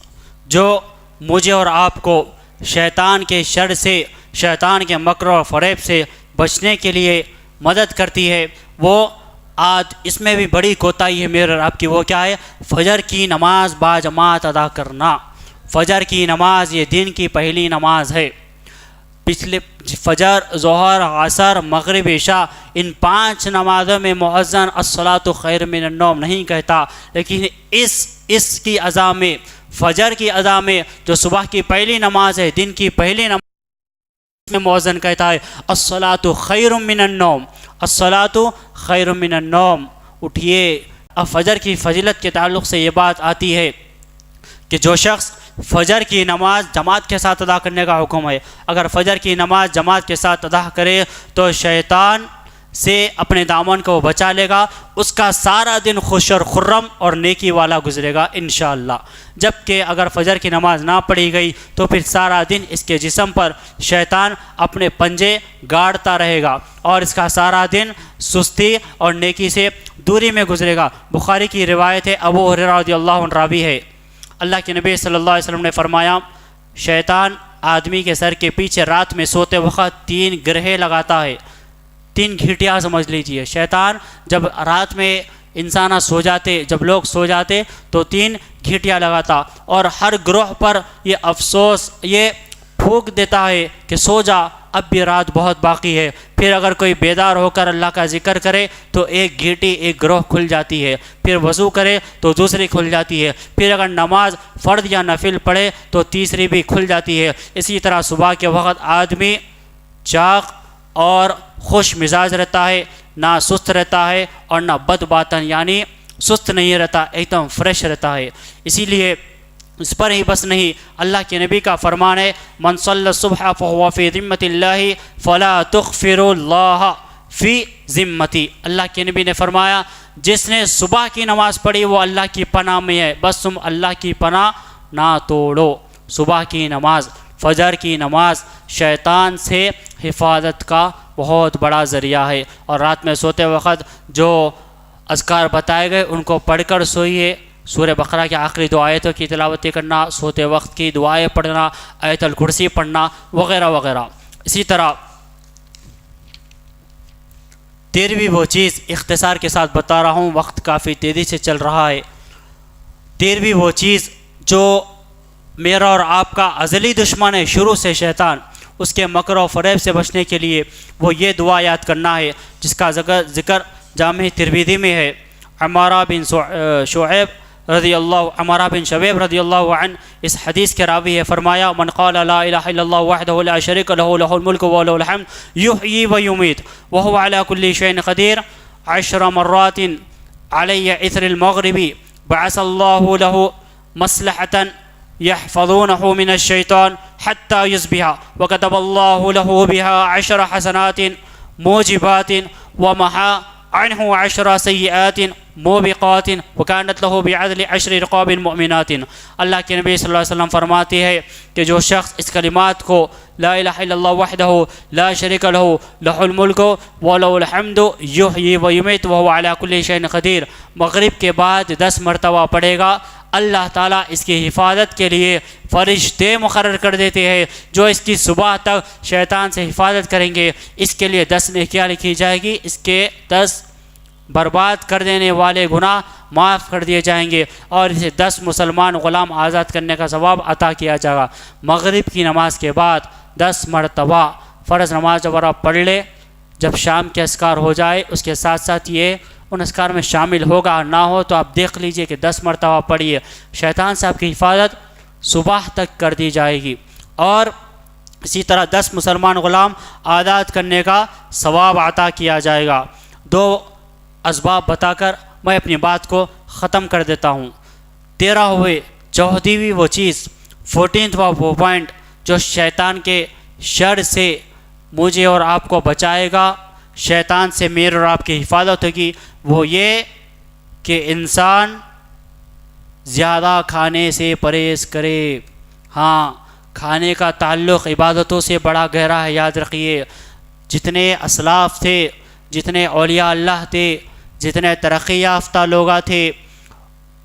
جو مجھے اور آپ کو شیطان کے شر سے، شیطان کے مکر و فریب سے بچنے کے لیے مدد کرتی ہے، وہ آج اس میں بھی بڑی کوتاہی ہے میرے اور آپ کی۔ وہ کیا ہے؟ فجر کی نماز باجماعت ادا کرنا۔ فجر کی نماز یہ دن کی پہلی نماز ہے۔ پچھلے فجر، ظہر، عصر، مغرب، عشاء، ان 5 نمازوں میں مؤذن الصلاۃ خیر من النوم نہیں کہتا، لیکن اس کی اذان میں، فجر کی اذان میں جو صبح کی پہلی نماز ہے، دن کی پہلی نماز میں مؤذن کہتا ہے الصلاۃ خیر من النوم، الصلاۃ خیر من النوم، اٹھیے۔ اب فجر کی فضیلت کے تعلق سے یہ بات آتی ہے کہ جو شخص فجر کی نماز جماعت کے ساتھ ادا کرنے کا حکم ہے، اگر فجر کی نماز جماعت کے ساتھ ادا کرے تو شیطان سے اپنے دامن کو وہ بچا لے گا، اس کا سارا دن خوش اور خرم اور نیکی والا گزرے گا انشاءاللہ۔ جبکہ اگر فجر کی نماز نہ پڑھی گئی تو پھر سارا دن اس کے جسم پر شیطان اپنے پنجے گاڑتا رہے گا اور اس کا سارا دن سستی اور نیکی سے دوری میں گزرے گا۔ بخاری کی روایت ہے، ابو ہریرہ رضی اللہ عنہ راوی ہے، اللہ کے نبی صلی اللہ علیہ وسلم نے فرمایا شیطان آدمی کے سر کے پیچھے رات میں سوتے وقت 3 گرہے لگاتا ہے، 3 گھیٹیاں سمجھ لیجئے۔ شیطان جب رات میں انسان سو جاتے، جب لوگ سو جاتے تو 3 گھیٹیاں لگاتا اور ہر گروہ پر یہ افسوس، یہ پھونک دیتا ہے کہ سو جا، اب بھی رات بہت باقی ہے۔ پھر اگر کوئی بیدار ہو کر اللہ کا ذکر کرے تو ایک گھیٹی، ایک گروہ کھل جاتی ہے، پھر وضو کرے تو دوسری کھل جاتی ہے، پھر اگر نماز فرض یا نفل پڑھے تو تیسری بھی کھل جاتی ہے۔ اسی طرح صبح کے وقت آدمی چاق اور خوش مزاج رہتا ہے، نہ سست رہتا ہے اور نہ بد باطن، یعنی سست نہیں رہتا، ایک دم فریش رہتا ہے۔ اسی لیے اس پر ہی بس نہیں، اللہ کے نبی کا فرمان ہے من صلی الصبح فهو فی ذمۃ اللہ فلا تغفر اللہ فی ذمتی۔ اللہ کے نبی نے فرمایا جس نے صبح کی نماز پڑھی وہ اللہ کی پناہ میں ہے، بس تم اللہ کی پناہ نہ توڑو۔ صبح کی نماز، فجر کی نماز شیطان سے حفاظت کا بہت بڑا ذریعہ ہے، اور رات میں سوتے وقت جو اذکار بتائے گئے ان کو پڑھ کر سوئیے، سورہ بقرہ کی آخری دو آیتوں کی تلاوت کرنا، سوتے وقت کی دعائیں پڑھنا، آیت الکرسی پڑھنا وغیرہ وغیرہ۔ اسی طرح 13ویں وہ چیز اختصار کے ساتھ بتا رہا ہوں، وقت کافی تیزی سے چل رہا ہے۔ 13ویں وہ چیز جو میرا اور آپ کا ازلی دشمن ہے شروع سے شیطان، اس کے مکر و فریب سے بچنے کے لیے وہ یہ دعا یاد کرنا ہے جس کا ذکر جامع ترمذی میں ہے۔ عمارہ بن شعیب رضی اللہ عنہ اس حدیث کے راوی ہے، فرمایا من قال لا الہ الا اللہ وحدہ لا شریک لہ لہ الملک ولہ الحمد یحیی ویمیت وہو علی کل شیء قدیر 10 مرات علی اثر المغرب بعث اللہ لہ مصلحة يحفظونه من الشيطان حتى يصبح وكتب الله له بها 10 حسنات موجبات ومحى عنه 10 سيئات موبقات وكانت له بعدل 10 رقاب مؤمنات۔ اللہ کے نبی صلی اللہ علیہ وسلم فرماتے ہیں کہ جو شخص اس کلمات کو لا الہ الا اللہ وحدہ لا شریک لہ لہ الملک ولہ الحمد یحیی ویمیت وہو علی کل شیء قدیر مغرب کے بعد 10 مرتبہ پڑھے گا، اللہ تعالیٰ اس کی حفاظت کے لیے فرشتے مقرر کر دیتے ہیں جو اس کی صبح تک شیطان سے حفاظت کریں گے۔ اس کے لیے 10 نیکیاں لکھی جائے گی، اس کے 10 برباد کر دینے والے گناہ معاف کر دیے جائیں گے، اور اسے 10 مسلمان غلام آزاد کرنے کا ثواب عطا کیا جائے گا۔ مغرب کی نماز کے بعد 10 مرتبہ فرض نماز جب آپ پڑھ لے، جب شام کے اذکار ہو جائے اس کے ساتھ ساتھ یہ ان اذکار میں شامل ہوگا، نہ ہو تو آپ دیکھ لیجئے کہ 10 مرتبہ پڑھیے، شیطان سے آپ کی حفاظت صبح تک کر دی جائے گی، اور اسی طرح 10 مسلمان غلام آزاد کرنے کا ثواب عطا کیا جائے گا۔ 2 اسباب بتا کر میں اپنی بات کو ختم کر دیتا ہوں۔ 14ویں وہ چیز 14واں وہ پوائنٹ جو شیطان کے شر سے مجھے اور آپ کو بچائے گا، شیطان سے میرے اور آپ کی حفاظت ہوگی، وہ یہ کہ انسان زیادہ کھانے سے پرہیز کرے۔ ہاں، کھانے کا تعلق عبادتوں سے بڑا گہرا ہے، یاد رکھیے۔ جتنے اسلاف تھے، جتنے اولیاء اللہ تھے، جتنے ترقی یافتہ لوگ تھے،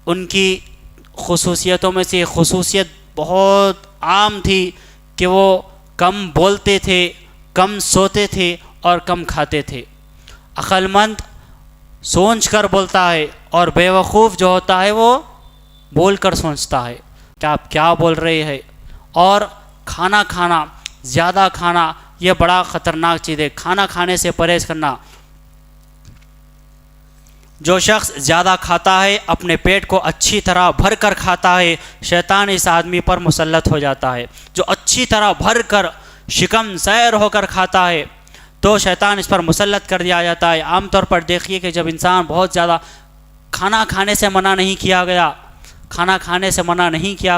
ان کی خصوصیتوں میں سے خصوصیت بہت عام تھی کہ وہ کم بولتے تھے، کم سوتے تھے اور کم کھاتے تھے۔ عقل مند سوچ کر بولتا ہے، اور بیوقوف جو ہوتا ہے وہ بول کر سوچتا ہے کہ آپ کیا بول رہے ہیں۔ اور کھانا زیادہ کھانا یہ بڑا خطرناک چیز ہے، کھانا کھانے سے پرہیز کرنا۔ جو شخص زیادہ کھاتا ہے، اپنے پیٹ کو اچھی طرح بھر کر کھاتا ہے، شیطان اس آدمی پر مسلط ہو جاتا ہے۔ جو اچھی طرح بھر کر شکم سیر ہو کر کھاتا ہے تو شیطان اس پر مسلط کر دیا جاتا ہے۔ عام طور پر دیکھیے کہ جب انسان بہت زیادہ کھانا کھانے سے منع نہیں کیا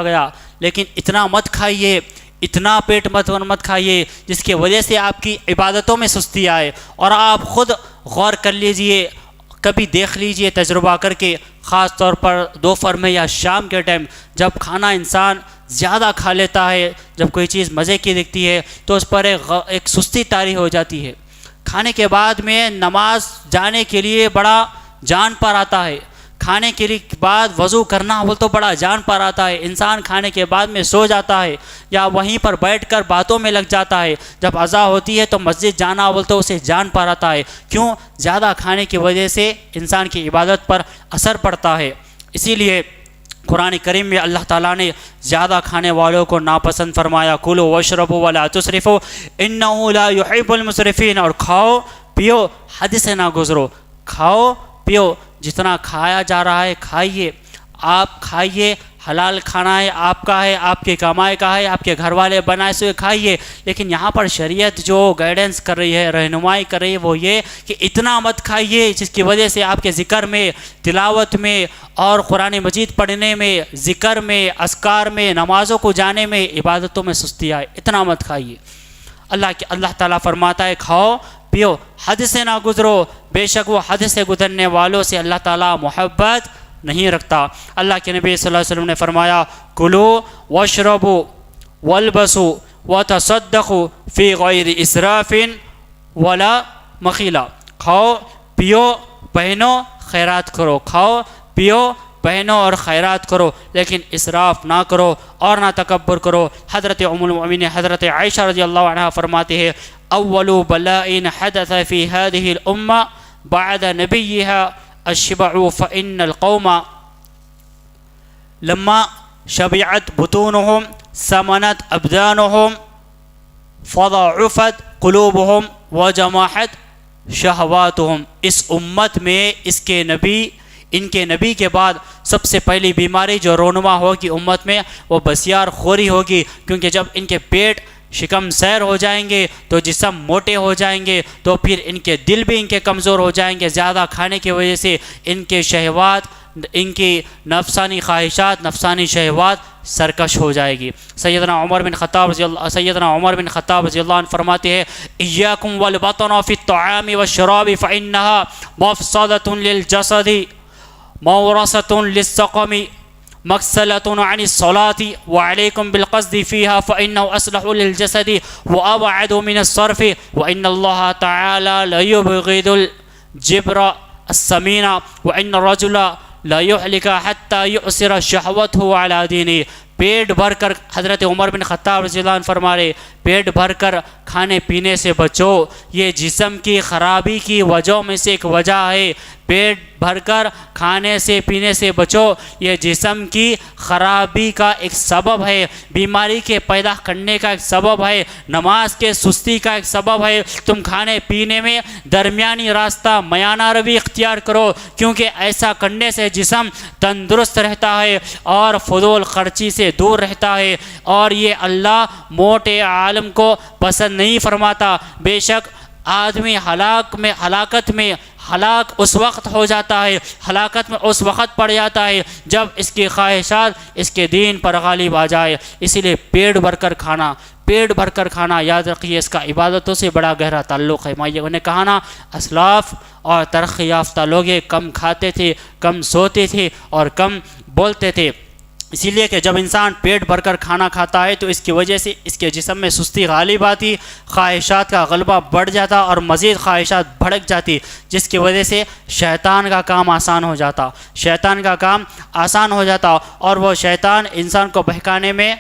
گیا، لیکن اتنا مت کھائیے، اتنا پیٹ مت کھائیے جس کی وجہ سے آپ کی عبادتوں میں سستی آئے۔ اور آپ خود غور کر لیجئے، کبھی دیکھ لیجئے تجربہ کر کے، خاص طور پر دوپہر میں یا شام کے ٹائم جب کھانا انسان زیادہ کھا لیتا ہے، جب کوئی چیز مزے کی دکھتی ہے تو اس پر ایک سستی طاری ہو جاتی ہے۔ کھانے کے بعد میں نماز جانے کے لیے بڑا جان پر آتا ہے، کھانے کے بعد وضو کرنا بول تو بڑا جان پر آتا ہے۔ انسان کھانے کے بعد میں سو جاتا ہے یا وہیں پر بیٹھ کر باتوں میں لگ جاتا ہے۔ جب عزا ہوتی ہے تو مسجد جانا بول تو اسے جان پر آتا ہے۔ کیوں؟ زیادہ کھانے کی وجہ سے انسان کی عبادت پر اثر پڑتا ہے۔ اسی لیے قرآن کریم میں اللہ تعالیٰ نے زیادہ کھانے والوں کو ناپسند فرمایا، کلوا واشربوا ولا تسرفوا انہ لا یحب المسرفین، اور کھاؤ پیو حد سے نہ گزرو، کھاؤ پیو، جتنا کھایا جا رہا ہے کھائیے، آپ کھائیے، حلال کھانا ہے، آپ کا ہے، آپ کی کمائی کا ہے، آپ کے گھر والے بنائے سے کھائیے۔ لیکن یہاں پر شریعت جو گائیڈنس کر رہی ہے، رہنمائی کر رہی ہے، وہ یہ کہ اتنا مت کھائیے جس کی وجہ سے آپ کے ذکر میں، تلاوت میں اور قرآن مجید پڑھنے میں، ذکر میں، اذکار میں، نمازوں کو جانے میں، عبادتوں میں سستی آئے۔ اتنا مت کھائیے۔ اللہ تعالیٰ فرماتا ہے کھاؤ پیو، حد سے نہ گزرو، بے شک وہ حد سے گزرنے والوں سے اللہ تعالیٰ محبت نہیں رکھتا۔ اللہ کے نبی صلی اللہ علیہ وسلم نے فرمایا کلوا واشربوا والبسوا وتصدقوا فی غیر اسراف ولا مخیلہ، کھاؤ پیو پہنو خیرات کرو، کھاؤ پیو بہنوں اور خیرات کرو لیکن اسراف نہ کرو اور نہ تکبر کرو۔ حضرت ام المؤمنین حضرت عائشہ رضی اللہ عنہ فرماتی ہے اول بلاء حدث فی هذه الامہ بعد نبیها الشبع فإن القوم لما شبعت بطونهم سمنت ابدانهم فضعفت قلوبهم وجماحت شہواتهم۔ اس امت میں ان کے نبی کے بعد سب سے پہلی بیماری جو رونما ہوگی امت میں وہ بسیار خوری ہوگی، کیونکہ جب ان کے پیٹ شکم سیر ہو جائیں گے تو جسم موٹے ہو جائیں گے تو پھر ان کے دل بھی ان کے کمزور ہو جائیں گے، زیادہ کھانے کی وجہ سے ان کے شہوات، ان کی نفسانی خواہشات، نفسانی شہوات سرکش ہو جائے گی۔ سیدنا عمر بن خطاب رضی اللہ عنہ فرماتے ہیں ایاکم والبطن فی الطعام والشراب فإنها مفسدة للجسد مورثة للسقم مغسلة عن الصلاة وعليكم بالقصد فيها فإنه أصلح للجسد وأبعد من الصرف وإن الله تعالى لا يبغض الجبر السمين وإن الرجل لا يهلك حتى يؤثر شهوته على دينه۔ پیٹ بھر کر حضرت عمر بن خطاب رضی اللہ عنہ فرما رہے پیٹ بھر کر کھانے پینے سے بچو، یہ جسم کی خرابی کی وجہ میں سے ایک وجہ ہے۔ پیٹ بھر کر کھانے سے پینے سے بچو، یہ جسم کی خرابی کا ایک سبب ہے، بیماری کے پیدا کرنے کا ایک سبب ہے، نماز کے سستی کا ایک سبب ہے۔ تم کھانے پینے میں درمیانی راستہ میانہ روی اختیار کرو، کیونکہ ایسا کرنے سے جسم تندرست رہتا ہے اور فضول خرچی سے دور رہتا ہے، اور یہ اللہ موٹے عالم کو پسند نہیں فرماتا۔ بے شک آدمی ہلاک اس وقت ہو جاتا ہے، ہلاکت میں اس وقت پڑ جاتا ہے جب اس کی خواہشات اس کے دین پر غالب آ جائے۔ اسی لیے پیٹ بھر کر کھانا یاد رکھیے، اس کا عبادتوں سے بڑا گہرا تعلق ہے۔ میں نے کہا نا، اسلاف اور ترقی یافتہ لوگ کم کھاتے تھے، کم سوتے تھے اور کم بولتے تھے، اسی لیے کہ جب انسان پیٹ بھر کر کھانا کھاتا ہے تو اس کی وجہ سے اس کے جسم میں سستی غالب آتی، خواہشات کا غلبہ بڑھ جاتا اور مزید خواہشات بھڑک جاتی، جس کی وجہ سے شیطان کا کام آسان ہو جاتا اور وہ شیطان انسان کو بہکانے میں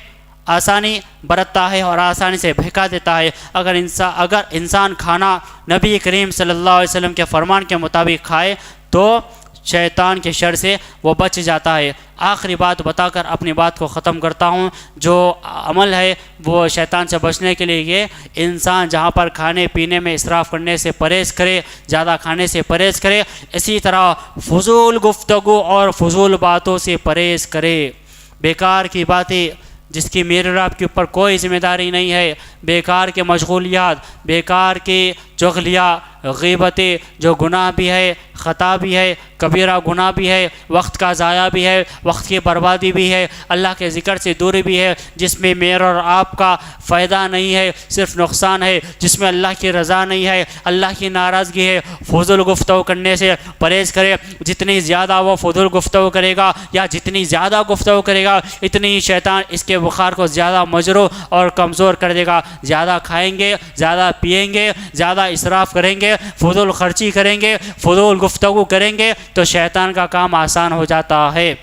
آسانی برتتا ہے اور آسانی سے بہکا دیتا ہے۔ اگر انسان کھانا نبی کریم صلی اللہ علیہ وسلم کے فرمان کے مطابق کھائے تو شیطان کے شر سے وہ بچ جاتا ہے۔ آخری بات بتا کر اپنی بات کو ختم کرتا ہوں، جو عمل ہے وہ شیطان سے بچنے کے لیے یہ انسان جہاں پر کھانے پینے میں اسراف کرنے سے پرہیز کرے، زیادہ کھانے سے پرہیز کرے، اسی طرح فضول گفتگو اور فضول باتوں سے پرہیز کرے۔ بیکار کی باتیں جس کی میرے اور آپ کے اوپر کوئی ذمہ داری نہیں ہے، بیکار کے مشغولیات، بیکار کے چغلیاں، غیبتیں، جو گناہ بھی ہے، خطا بھی ہے، کبیرہ گناہ بھی ہے، وقت کا ضائع بھی ہے، وقت کی بربادی بھی ہے، اللہ کے ذکر سے دوری بھی ہے، جس میں میرا اور آپ کا فائدہ نہیں ہے، صرف نقصان ہے، جس میں اللہ کی رضا نہیں ہے، اللہ کی ناراضگی ہے۔ فضول گفتگو کرنے سے پرہیز کرے، جتنی زیادہ وہ فضول گفتگو کرے گا یا جتنی زیادہ گفتگو کرے گا اتنی ہی شیطان اس کے بخار کو زیادہ مجروح اور کمزور کر دے گا۔ زیادہ کھائیں گے، زیادہ پئیں گے، زیادہ اسراف کریں گے، فضول خرچی کریں گے، فضول گفتگو کریں گے تو شیطان کا کام آسان ہو جاتا ہے۔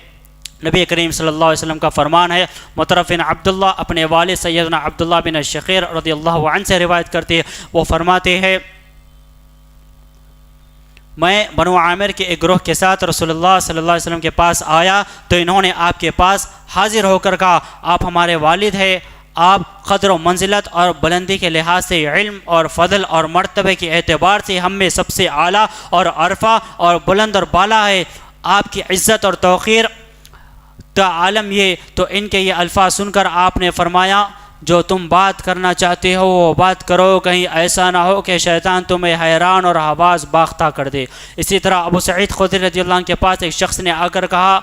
نبی کریم صلی اللہ علیہ وسلم کا فرمان ہے، مطرف بن عبداللہ اپنے والد سیدنا عبداللہ بن الشخیر رضی اللہ عنہ سے روایت کرتے ہیں، وہ فرماتے ہیں میں بنو عامر کے ایک گروہ کے ساتھ رسول اللہ صلی اللہ علیہ وسلم کے پاس آیا تو انہوں نے آپ کے پاس حاضر ہو کر کہا آپ ہمارے والد ہیں، آپ قدر و منزلت اور بلندی کے لحاظ سے، علم اور فضل اور مرتبے کے اعتبار سے ہم میں سب سے اعلیٰ اور عرفہ اور بلند اور بالا ہے، آپ کی عزت اور توقیر کا عالم یہ۔ تو ان کے یہ الفاظ سن کر آپ نے فرمایا جو تم بات کرنا چاہتے ہو وہ بات کرو، کہیں ایسا نہ ہو کہ شیطان تمہیں حیران اور حواس باختہ کر دے۔ اسی طرح ابو سعید خدری رضی اللہ عنہ کے پاس ایک شخص نے آ کر کہا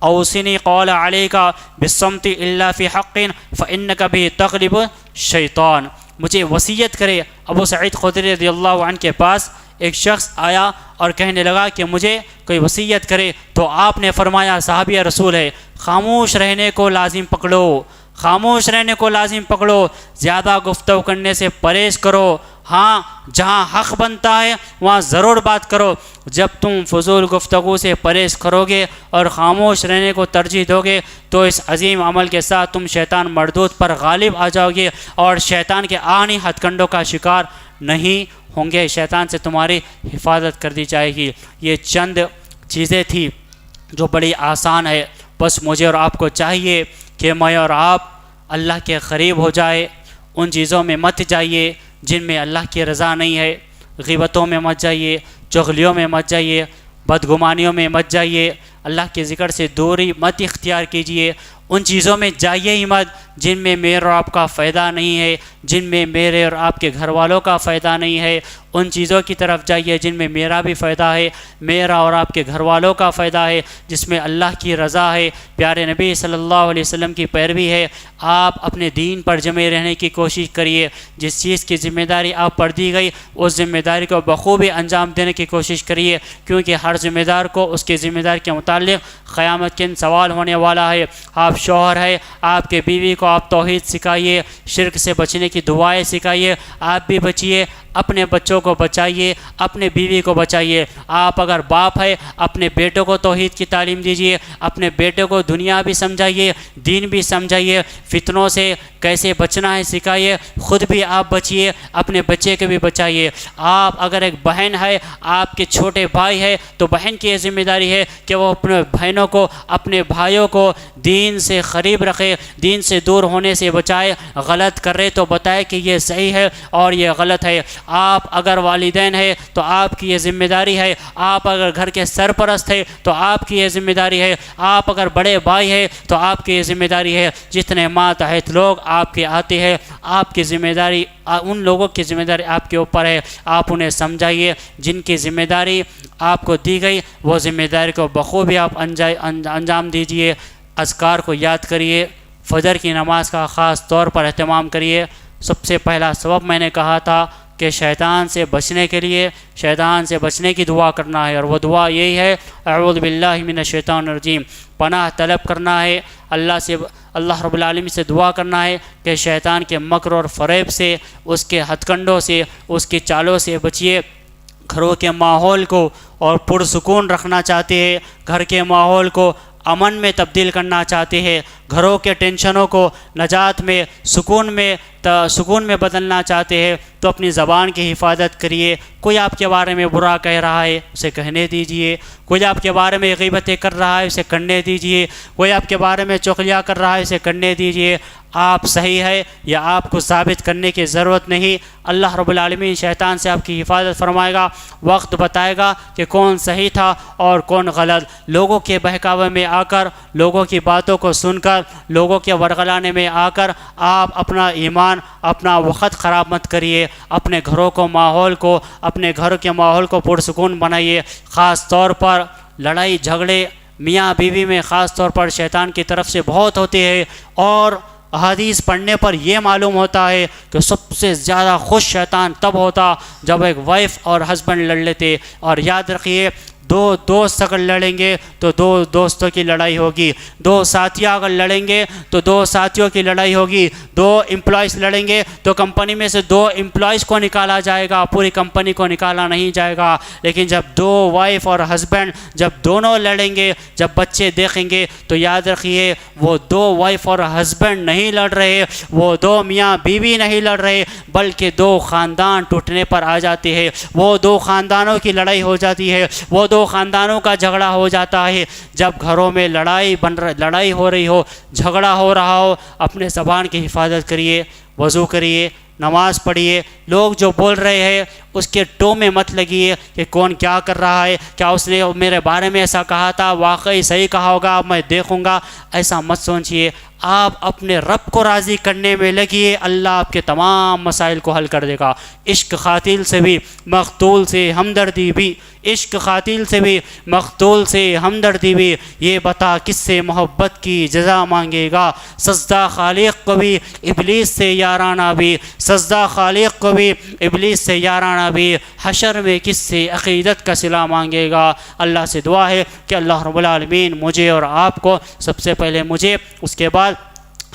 اوصنی قول علیک بالصمت الا فی حق فانک به تغلب الشیطان، مجھے وصیت کرے۔ ابو سعید خدری رضی اللہ عنہ کے پاس ایک شخص آیا اور کہنے لگا کہ مجھے کوئی وصیت کرے، تو آپ نے فرمایا صحابی رسول ہے خاموش رہنے کو لازم پکڑو، خاموش رہنے کو لازم پکڑو، زیادہ گفتگو کرنے سے پرہیز کرو، ہاں جہاں حق بنتا ہے وہاں ضرور بات کرو. جب تم فضول گفتگو سے پرہیز کرو گے اور خاموش رہنے کو ترجیح دو گے تو اس عظیم عمل کے ساتھ تم شیطان مردود پر غالب آ جاؤ گے اور شیطان کے آہنی ہتھ کنڈوں کا شکار نہیں ہوں گے. شیطان سے تمہاری حفاظت کر دی جائے گی. یہ چند چیزیں تھیں جو بڑی آسان ہے. بس مجھے اور آپ کو چاہیے کہ میں اور آپ اللہ کے قریب ہو جائے. ان چیزوں میں مت جائیے جن میں اللہ کی رضا نہیں ہے. غیبتوں میں مت جائیے، چغلیوں میں مت جائیے، بدگمانیوں میں مت جائیے. اللہ کے ذکر سے دوری مت اختیار کیجیے. ان چیزوں میں جائیے ہی مت جن میں میرے اور آپ کا فائدہ نہیں ہے، جن میں میرے اور آپ کے گھر والوں کا فائدہ نہیں ہے. ان چیزوں کی طرف جائیے جن میں میرا بھی فائدہ ہے، میرا اور آپ کے گھر والوں کا فائدہ ہے، جس میں اللہ کی رضا ہے، پیارے نبی صلی اللہ علیہ وسلم کی پیروی ہے. آپ اپنے دین پر جمے رہنے کی کوشش کریے. جس چیز کی ذمہ داری آپ پر دی گئی اس ذمہ داری کو بخوبی انجام دینے کی کوشش کریے، کیونکہ ہر ذمہ دار کو اس کے ذمہ داری کے متعلق قیامت کے دن سوال ہونے والا ہے. آپ شوہر ہے، آپ کے بیوی کو آپ توحید سکھائیے، شرک سے بچنے کی دعائیں سکھائیے. آپ بھی بچیے، اپنے بچوں کو بچائیے، اپنے بیوی کو بچائیے. آپ اگر باپ ہے اپنے بیٹوں کو توحید کی تعلیم دیجیے، اپنے بیٹوں کو دنیا بھی سمجھائیے، دین بھی سمجھائیے. فتنوں سے کیسے بچنا ہے سکھائیے. خود بھی آپ بچیے، اپنے بچے کو بھی بچائیے. آپ اگر ایک بہن ہے، آپ کے چھوٹے بھائی ہے، تو بہن کی یہ ذمہ داری ہے کہ وہ اپنے بہنوں کو، اپنے بھائیوں کو دین سے قریب رکھے، دین سے دور ہونے سے بچائے. غلط کر رہے تو بتائے کہ یہ صحیح ہے اور یہ غلط ہے. آپ اگر والدین ہے تو آپ کی یہ ذمہ داری ہے. آپ اگر گھر کے سرپرست ہے تو آپ کی یہ ذمہ داری ہے. آپ اگر بڑے بھائی ہے تو آپ کی یہ ذمہ داری ہے. جتنے ماتحت لوگ آپ کے آتے ہیں، آپ کی ذمہ داری، ان لوگوں کی ذمہ داری آپ کے اوپر ہے. آپ انہیں سمجھائیے. جن کی ذمہ داری آپ کو دی گئی وہ ذمہ داری کو بخوبی آپ انجام دیجیے. اذکار کو یاد کریے. فجر کی نماز کا خاص طور پر اہتمام کریے. سب سے پہلا سبب میں نے کہا تھا کہ شیطان سے بچنے کے لیے، شیطان سے بچنے کی دعا کرنا ہے، اور وہ دعا یہی ہے اعوذ باللہ من الشیطان الرجیم. پناہ طلب کرنا ہے اللہ سے، اللہ رب العالمین سے دعا کرنا ہے کہ شیطان کے مکر اور فریب سے، اس کے ہتھ کنڈوں سے، اس کی چالوں سے بچیے. گھروں کے ماحول کو اور پرسکون رکھنا چاہتے ہیں، گھر کے ماحول کو امن میں تبدیل کرنا چاہتے ہیں، گھروں کے ٹینشنوں کو نجات میں، سکون میں بدلنا چاہتے ہیں، تو اپنی زبان کی حفاظت کریے. کوئی آپ کے بارے میں برا کہہ رہا ہے اسے کہنے دیجیے. کوئی آپ کے بارے میں غیبتیں کر رہا ہے اسے کرنے دیجیے. کوئی آپ کے بارے میں چغلیاں کر رہا ہے اسے کرنے دیجیے. آپ صحیح ہے یا آپ کو ثابت کرنے کی ضرورت نہیں. اللہ رب العالمین شیطان سے آپ کی حفاظت فرمائے گا. وقت بتائے گا کہ کون صحیح تھا اور کون غلط. لوگوں کے بہکاوے میں آ کر، لوگوں کی باتوں کو سن کر، لوگوں کے ورغلانے میں آ کر آپ اپنا ایمان، اپنا وقت خراب مت کریے. اپنے گھروں کو، ماحول کو، اپنے گھر کے ماحول کو پرسکون بنائیے. خاص طور پر لڑائی جھگڑے میاں بیوی میں خاص طور پر شیطان کی طرف سے بہت ہوتے ہیں، اور احادیث پڑھنے پر یہ معلوم ہوتا ہے کہ سب سے زیادہ خوش شیطان تب ہوتا جب ایک وائف اور ہسبینڈ لڑ لیتے. اور یاد رکھیے، دو دوست اگر لڑیں گے تو دو دوستوں کی لڑائی ہوگی. دو ساتھیاں اگر لڑیں گے تو دو ساتھیوں کی لڑائی ہوگی. دو امپلائز لڑیں گے تو کمپنی میں سے دو امپلائز کو نکالا جائے گا، پوری کمپنی کو نکالا نہیں جائے گا. لیکن جب دو وائف اور ہسبینڈ جب دونوں لڑیں گے، جب بچے دیکھیں گے، تو یاد رکھیے وہ دو وائف اور ہسبینڈ نہیں لڑ رہے، وہ دو میاں بیوی نہیں لڑ رہے، بلکہ دو خاندان ٹوٹنے پر آ جاتے ہیں. وہ دو خاندانوں کی لڑائی ہو جاتی ہے، وہ دو خاندانوں کا جھگڑا ہو جاتا ہے. جب گھروں میں لڑائی ہو رہی ہو، جھگڑا ہو رہا ہو، اپنے زبان کی حفاظت کریے. وضو کریے، نماز پڑھیے. لوگ جو بول رہے ہیں اس کے ٹو میں مت لگیے کہ کون کیا کر رہا ہے، کیا اس نے میرے بارے میں ایسا کہا تھا، واقعی صحیح کہا ہوگا، میں دیکھوں گا. ایسا مت سوچیے. آپ اپنے رب کو راضی کرنے میں لگیے، اللہ آپ کے تمام مسائل کو حل کر دے گا. عشق قاتل سے بھی مقتول سے ہمدردی بھی، عشق قاتل سے بھی مقتول سے ہمدردی بھی. یہ بتا کس سے محبت کی جزا مانگے گا، سجدہ خالق کو بھی ابلیس سے یارانہ بھی، سجدہ خالق کو بھی ابلیس سے یارانہ بھی. حشر میں کس سے عقیدت کا صلہ مانگے گا. اللہ سے دعا ہے کہ اللہ رب العالمین مجھے اور آپ کو، سب سے پہلے مجھے، اس کے بعد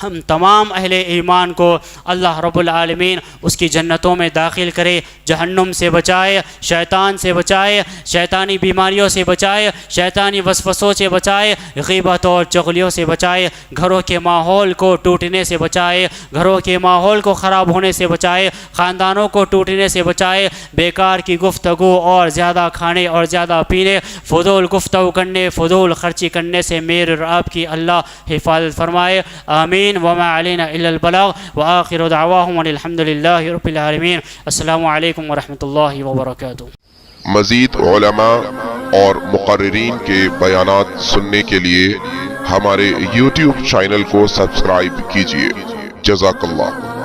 ہم تمام اہل ایمان کو اللہ رب العالمین اس کی جنتوں میں داخل کرے، جہنم سے بچائے، شیطان سے بچائے، شیطانی بیماریوں سے بچائے، شیطانی وسوسوں سے بچائے، غیبت اور چغلیوں سے بچائے، گھروں کے ماحول کو ٹوٹنے سے بچائے، گھروں کے ماحول کو خراب ہونے سے بچائے، خاندانوں کو ٹوٹنے سے بچائے، بیکار کی گفتگو اور زیادہ کھانے اور زیادہ پینے، فضول گفتگو کرنے، فضول خرچی کرنے سے میرے اور آپ کی اللہ حفاظت فرمائے، آمین۔ وما علینا الا البلاغ وآخر دعواہم الحمد للہ رب العالمین۔ السلام علیکم ورحمۃ اللہ وبرکاتہ۔ مزید علماء اور مقررین کے بیانات سننے کے لیے ہمارے YouTube چینل کو سبسکرائب کیجیے۔ جزاک اللہ۔